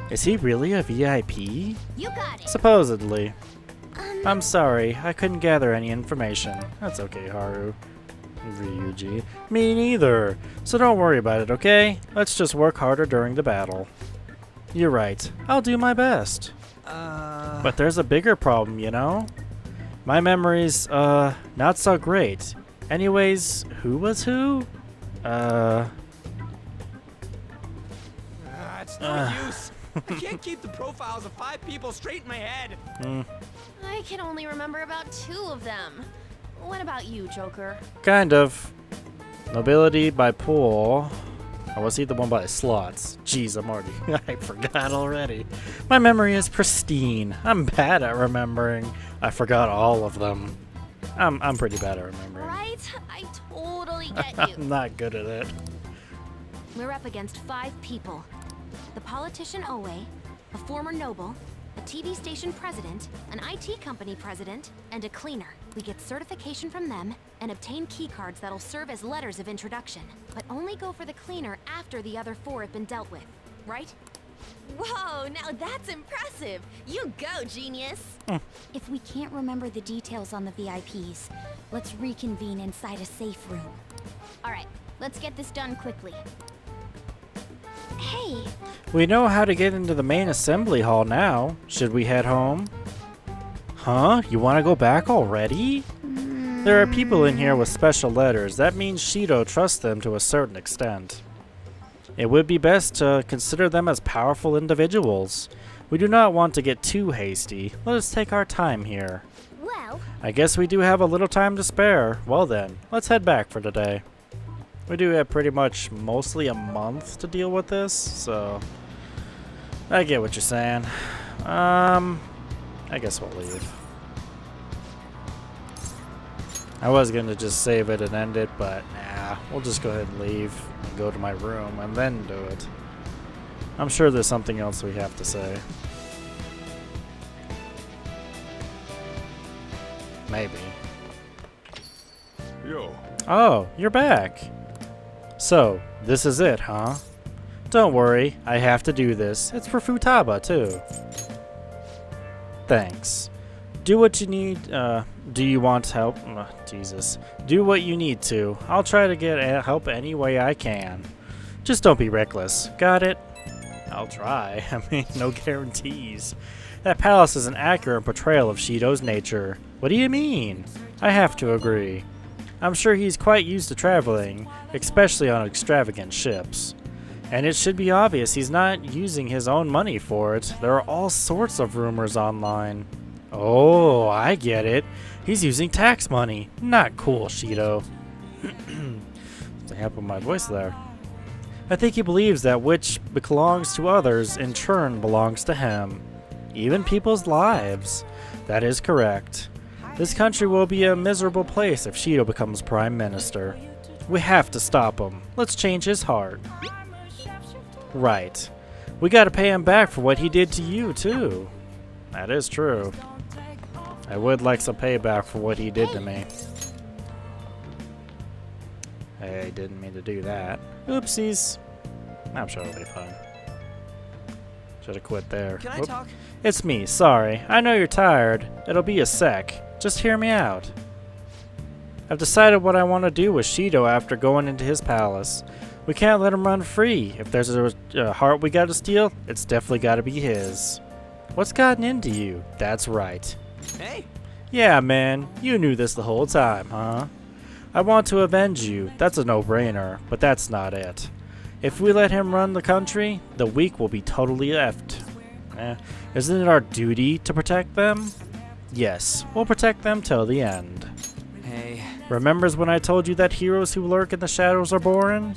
Is he really a VIP? You got it. Supposedly. I'm sorry, I couldn't gather any information. That's okay, Haru. Ryuji. Me neither. So don't worry about it, okay? Let's just work harder during the battle. You're right. I'll do my best. But there's a bigger problem, you know? My memory's, not so great. Anyways, who was who? It's no use. I can't keep the profiles of 5 people straight in my head. I can only remember about 2 of them. What about you, Joker? Kind of. Nobility by pool. Or was he the one by slots? Jeez, I'm already... I forgot already. My memory is pristine. I'm bad at remembering. I forgot all of them. I'm pretty bad at remembering. Right? I totally get you. I'm not good at it. We're up against 5 people. The politician Owe, a former noble, a TV station president, an IT company president, and a cleaner. We get certification from them and obtain keycards that'll serve as letters of introduction, but only go for the cleaner after the other 4 have been dealt with, right? Whoa, now that's impressive. You go, genius. If we can't remember the details on the VIPs, let's reconvene inside a safe room. All right, let's get this done quickly. Hey. We know how to get into the main assembly hall now. Should we head home? Huh? You want to go back already? There are people in here with special letters. That means Shido trusts them to a certain extent. It would be best to consider them as powerful individuals. We do not want to get too hasty. Let us take our time here. Well, I guess we do have a little time to spare. Well then, let's head back for today. We do have pretty much mostly a month to deal with this, so I get what you're saying. I guess we'll leave. I was gonna just save it and end it, but nah, we'll just go ahead and leave and go to my room and then do it. I'm sure there's something else we have to say. Maybe. Yo. Oh, you're back. So, this is it, huh? Don't worry, I have to do this. It's for Futaba, too. Thanks. Do what you need, do you want help? Jesus. Do what you need to. I'll try to get help any way I can. Just don't be reckless. Got it? I'll try. I mean, no guarantees. That palace is an accurate portrayal of Shido's nature. What do you mean? I have to agree. I'm sure he's quite used to traveling, especially on extravagant ships. And it should be obvious he's not using his own money for it. There are all sorts of rumors online. Oh, I get it. He's using tax money. Not cool, Shido. To help with my voice there. I think he believes that which belongs to others in turn belongs to him. Even people's lives. That is correct. This country will be a miserable place if Shido becomes Prime Minister. We have to stop him. Let's change his heart. Right. We gotta pay him back for what he did to you, too. That is true. I would like some payback for what he did to me. I didn't mean to do that. Oopsies. I'm sure it'll be fine. Should have quit there. Can I Whoop. talk? It's me, sorry. I know you're tired. It'll be a sec. Just hear me out. I've decided what I want to do with Shido after going into his palace. We can't let him run free. If there's a heart we gotta steal, it's definitely gotta be his. What's gotten into you? That's right. Hey. Yeah, man. You knew this the whole time, huh? I want to avenge you. That's a no-brainer, but that's not it. If we let him run the country, the weak will be totally effed. Isn't it our duty to protect them? Yes, we'll protect them till the end. Hey. Remembers when I told you that heroes who lurk in the shadows are boring?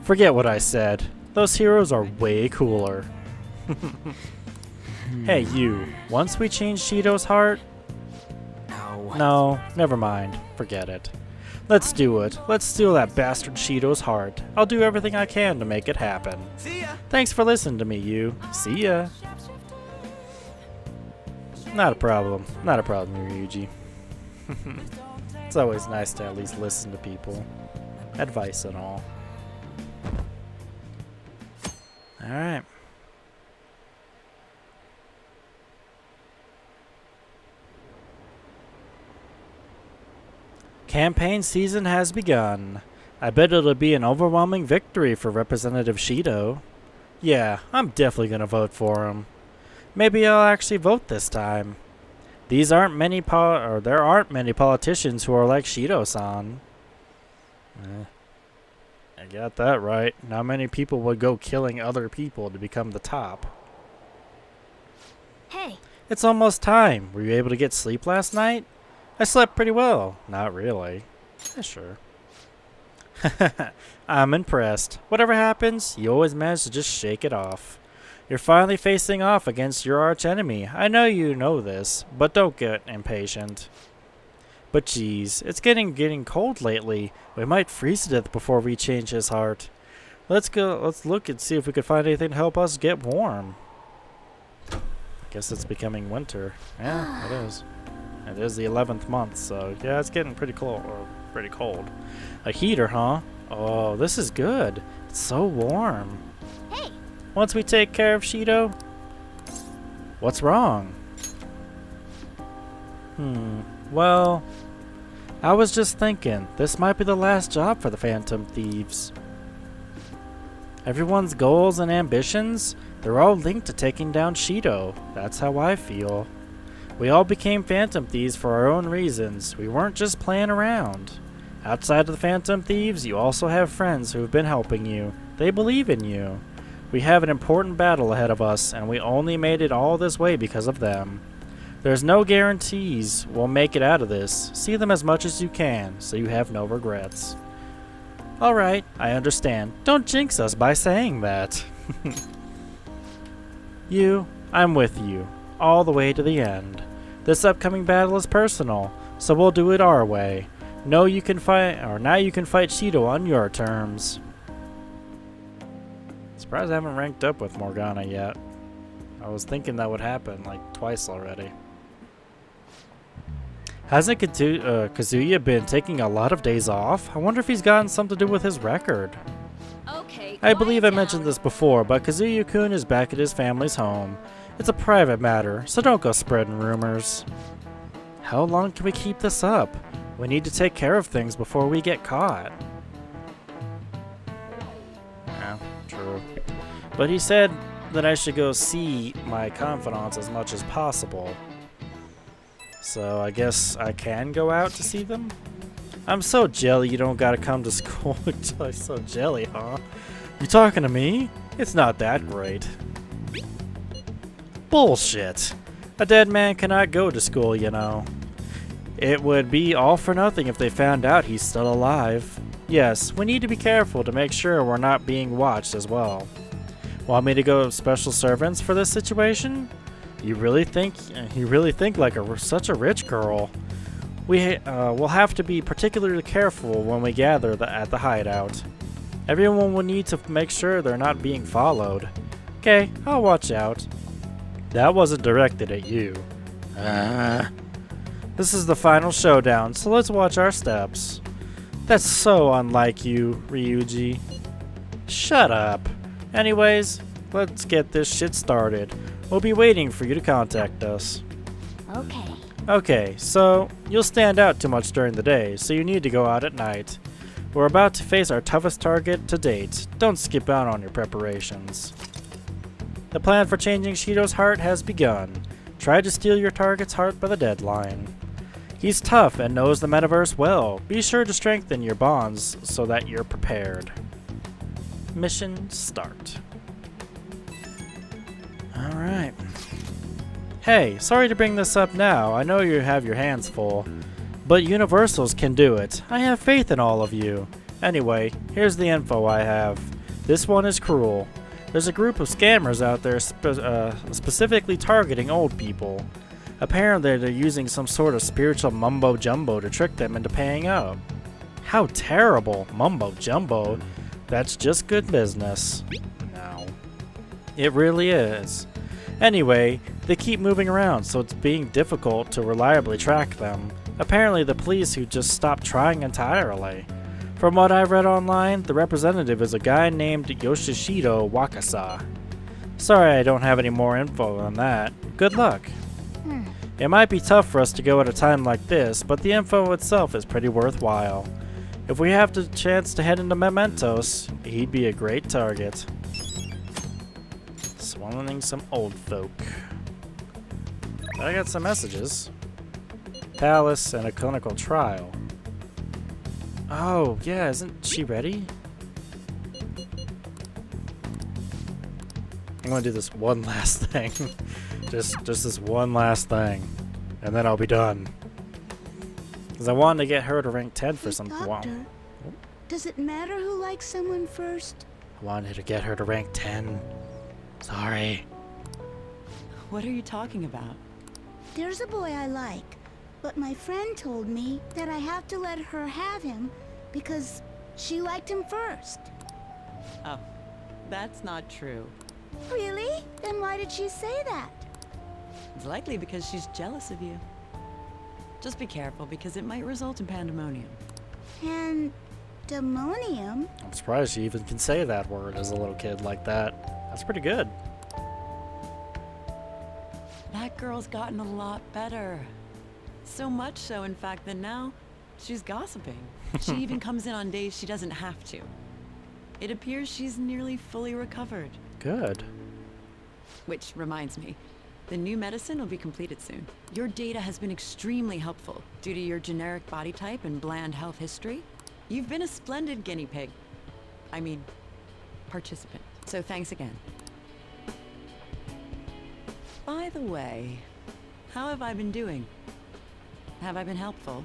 Forget what I said. Those heroes are way cooler. Hey, you. Once we change Shido's heart... No. No, never mind. Forget it. Let's do it. Let's steal that bastard Shido's heart. I'll do everything I can to make it happen. See ya. Thanks for listening to me, you. See ya. Not a problem. Not a problem, Ryuji. It's always nice to at least listen to people. Advice and all. Alright. Campaign season has begun. I bet it'll be an overwhelming victory for Representative Shido. Yeah, I'm definitely gonna vote for him. Maybe I'll actually vote this time. There aren't many politicians who are like Shido-san. I got that right. Not many people would go killing other people to become the top. Hey. It's almost time. Were you able to get sleep last night? I slept pretty well. Not really. Yeah, sure. I'm impressed. Whatever happens, you always manage to just shake it off. You're finally facing off against your archenemy. I know you know this, but don't get impatient. But geez, it's getting cold lately. We might freeze to death before we change his heart. Let's look and see if we can find anything to help us get warm. I guess it's becoming winter. Yeah, it is. It is the 11th month, so yeah, it's getting pretty cold. A heater, huh? Oh, this is good. It's so warm. Hey. Once we take care of Shido, what's wrong? Well, I was just thinking, this might be the last job for the Phantom Thieves. Everyone's goals and ambitions, they're all linked to taking down Shido. That's how I feel. We all became Phantom Thieves for our own reasons. We weren't just playing around. Outside of the Phantom Thieves, you also have friends who have been helping you. They believe in you. We have an important battle ahead of us, and we only made it all this way because of them. There's no guarantees we'll make it out of this. See them as much as you can, so you have no regrets. Alright, I understand. Don't jinx us by saying that. I'm with you, all the way to the end. This upcoming battle is personal, so we'll do it our way. Now you can fight Shido on your terms. Surprised I haven't ranked up with Morgana yet. I was thinking that would happen like twice already. Hasn't Kazuya been taking a lot of days off? I wonder if he's gotten something to do with his record. Okay. I believe I mentioned this before, but Kazuya-kun is back at his family's home. It's a private matter, so don't go spreading rumors. How long can we keep this up? We need to take care of things before we get caught. Yeah, true. But he said that I should go see my confidants as much as possible. So I guess I can go out to see them? I'm so jelly you don't gotta come to school. I'm so jelly, huh? You talking to me? It's not that great. Bullshit. A dead man cannot go to school, you know. It would be all for nothing if they found out he's still alive. Yes, we need to be careful to make sure we're not being watched as well. Want me to go special servants for this situation? You really think like such a rich girl. We'll have to be particularly careful when we gather at the hideout. Everyone will need to make sure they're not being followed. Okay, I'll watch out. That wasn't directed at you. This is the final showdown, so let's watch our steps. That's so unlike you, Ryuji. Shut up. Anyways, let's get this shit started. We'll be waiting for you to contact us. Okay. Okay, so you'll stand out too much during the day, so you need to go out at night. We're about to face our toughest target to date. Don't skip out on your preparations. The plan for changing Shido's heart has begun. Try to steal your target's heart by the deadline. He's tough and knows the Mattniverse well. Be sure to strengthen your bonds so that you're prepared. Mission start. Alright. Hey, sorry to bring this up now. I know you have your hands full. But Universals can do it. I have faith in all of you. Anyway, here's the info I have. This one is cruel. There's a group of scammers out there specifically targeting old people. Apparently they're using some sort of spiritual mumbo-jumbo to trick them into paying up. How terrible. Mumbo jumbo. That's just good business. No. It really is. Anyway, they keep moving around, so it's being difficult to reliably track them. Apparently the police who just stopped trying entirely. From what I've read online, the representative is a guy named Yoshihiro Wakasa. Sorry I don't have any more info on that. Good luck. It might be tough for us to go at a time like this, but the info itself is pretty worthwhile. If we have the chance to head into Mementos, he'd be a great target. Swallowing some old folk. I got some messages. Palace and a clinical trial. Oh, yeah, isn't she ready? I'm gonna do this one last thing. just this one last thing. And then I'll be done. Because I wanted to get her to rank 10 for some while. Does it matter who likes someone first? I wanted to get her to rank 10. Sorry. What are you talking about? There's a boy I like, but my friend told me that I have to let her have him because she liked him first. Oh, that's not true. Really? Then why did she say that? It's likely because she's jealous of you. Just be careful because it might result in pandemonium. Pandemonium? I'm surprised she even can say that word as a little kid like that. That's pretty good. That girl's gotten a lot better. So much so, in fact, that now she's gossiping. She even comes in on days she doesn't have to. It appears she's nearly fully recovered. Good. Which reminds me, the new medicine will be completed soon. Your data has been extremely helpful due to your generic body type and bland health history. You've been a splendid guinea pig. I mean, participant. So thanks again. By the way, how have I been doing? Have I been helpful?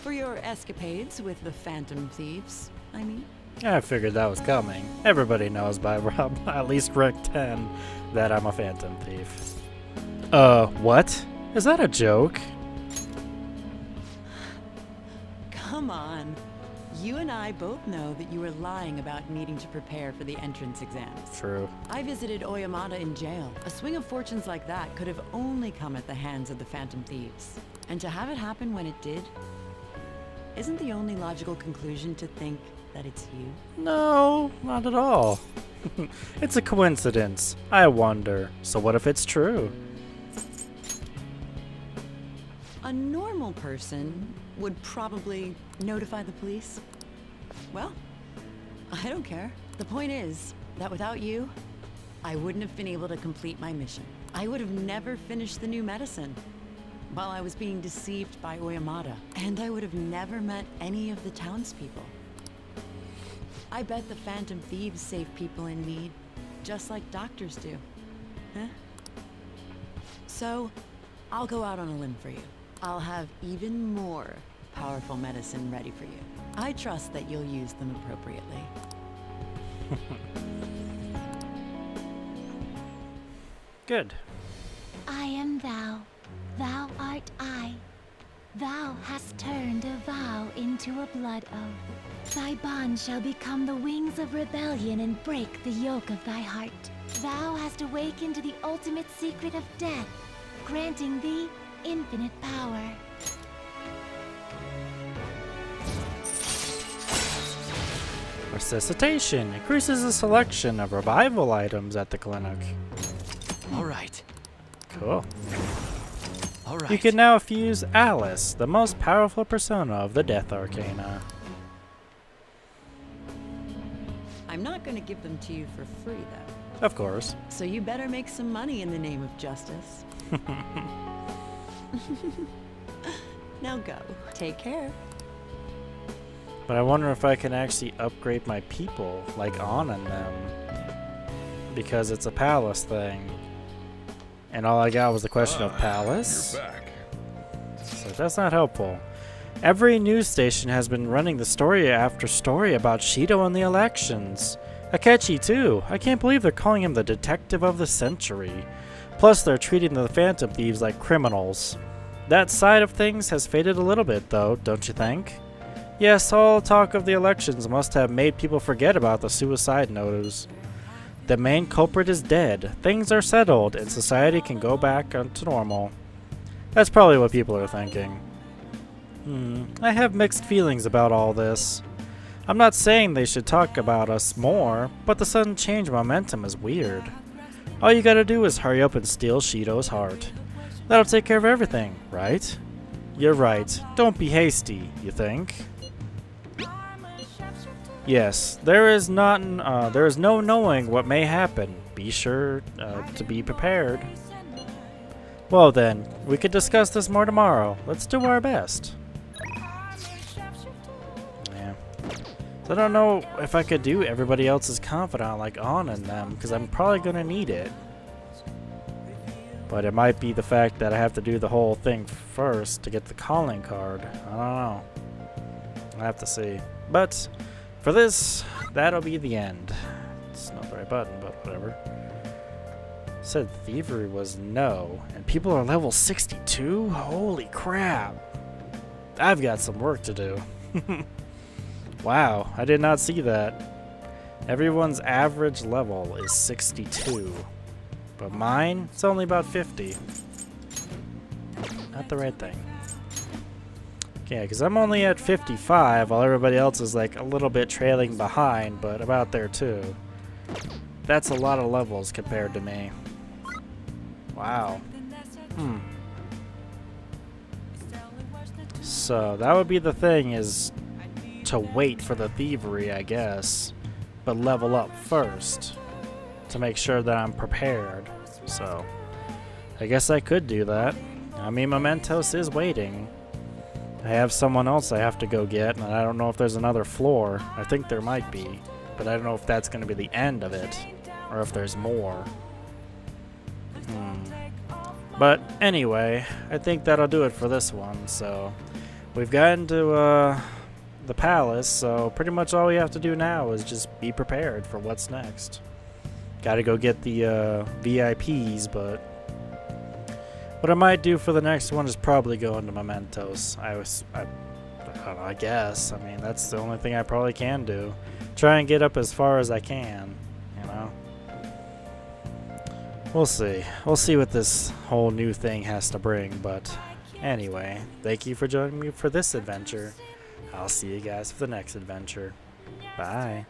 For your escapades with the Phantom Thieves, I mean? I figured that was coming. Everybody knows by Rob, at least rank 10, that I'm a Phantom Thief. What? Is that a joke? Come on. You and I both know that you were lying about needing to prepare for the entrance exams. True. I visited Oyamata in jail. A swing of fortunes like that could have only come at the hands of the Phantom Thieves. And to have it happen when it did, isn't the only logical conclusion to think that it's you? No, not at all. It's a coincidence. I wonder. So what if it's true? A normal person would probably notify the police. Well, I don't care. The point is that without you, I wouldn't have been able to complete my mission. I would have never finished the new medicine while I was being deceived by Oyamata, and I would have never met any of the townspeople. I bet the Phantom Thieves save people in need, just like doctors do. Huh? So, I'll go out on a limb for you. I'll have even more powerful medicine ready for you. I trust that you'll use them appropriately. Good. I am thou, thou art I. Thou hast turned a vow into a blood oath. Thy bond shall become the wings of rebellion and break the yoke of thy heart. Thou hast awakened to the ultimate secret of death, granting thee infinite power. Resuscitation increases the selection of revival items at the clinic. All right. Cool. All right. You can now fuse Alice, the most powerful persona of the Death Arcana. I'm not going to give them to you for free, though. Of course. So you better make some money in the name of justice. Now go. Take care. But I wonder if I can actually upgrade my people, like on them. Because it's a palace thing. And all I got was the question of palace. You're back. So that's not helpful. Every news station has been running the story after story about Shido and the elections. Akechi too. I can't believe they're calling him the detective of the century. Plus they're treating the Phantom Thieves like criminals. That side of things has faded a little bit though, don't you think? Yes, all talk of the elections must have made people forget about the suicide notice. The main culprit is dead, things are settled, and society can go back to normal. That's probably what people are thinking. I have mixed feelings about all this. I'm not saying they should talk about us more, but the sudden change momentum is weird. All you gotta do is hurry up and steal Shido's heart. That'll take care of everything, right? You're right. Don't be hasty, you think? Yes, there is no knowing what may happen. Be sure to be prepared. Well then, we could discuss this more tomorrow. Let's do our best. Yeah. So I don't know if I could do everybody else's confidant like on in them, because I'm probably gonna need it. But it might be the fact that I have to do the whole thing first to get the calling card. I don't know. I'll have to see. But for this, that'll be the end. It's not the right button, but whatever. Said thievery was no, and people are level 62? Holy crap. I've got some work to do. Wow, I did not see that. Everyone's average level is 62. But mine, it's only about 50. Not the right thing. Okay, because I'm only at 55 while everybody else is like a little bit trailing behind, but about there too. That's a lot of levels compared to me. Wow. So that would be the thing, is to wait for the thievery, I guess, but level up first to make sure that I'm prepared. So I guess I could do that. I mean, Mementos is waiting. I have someone else I have to go get, and I don't know if there's another floor. I think there might be, but I don't know if that's going to be the end of it, or if there's more. But anyway, I think that'll do it for this one. So we've gotten to the palace, so pretty much all we have to do now is just be prepared for what's next. Gotta go get the VIPs, but what I might do for the next one is probably go into Mementos. I don't know, I guess. I mean, that's the only thing I probably can do. Try and get up as far as I can, you know? We'll see. We'll see what this whole new thing has to bring, but anyway, thank you for joining me for this adventure. I'll see you guys for the next adventure. Bye.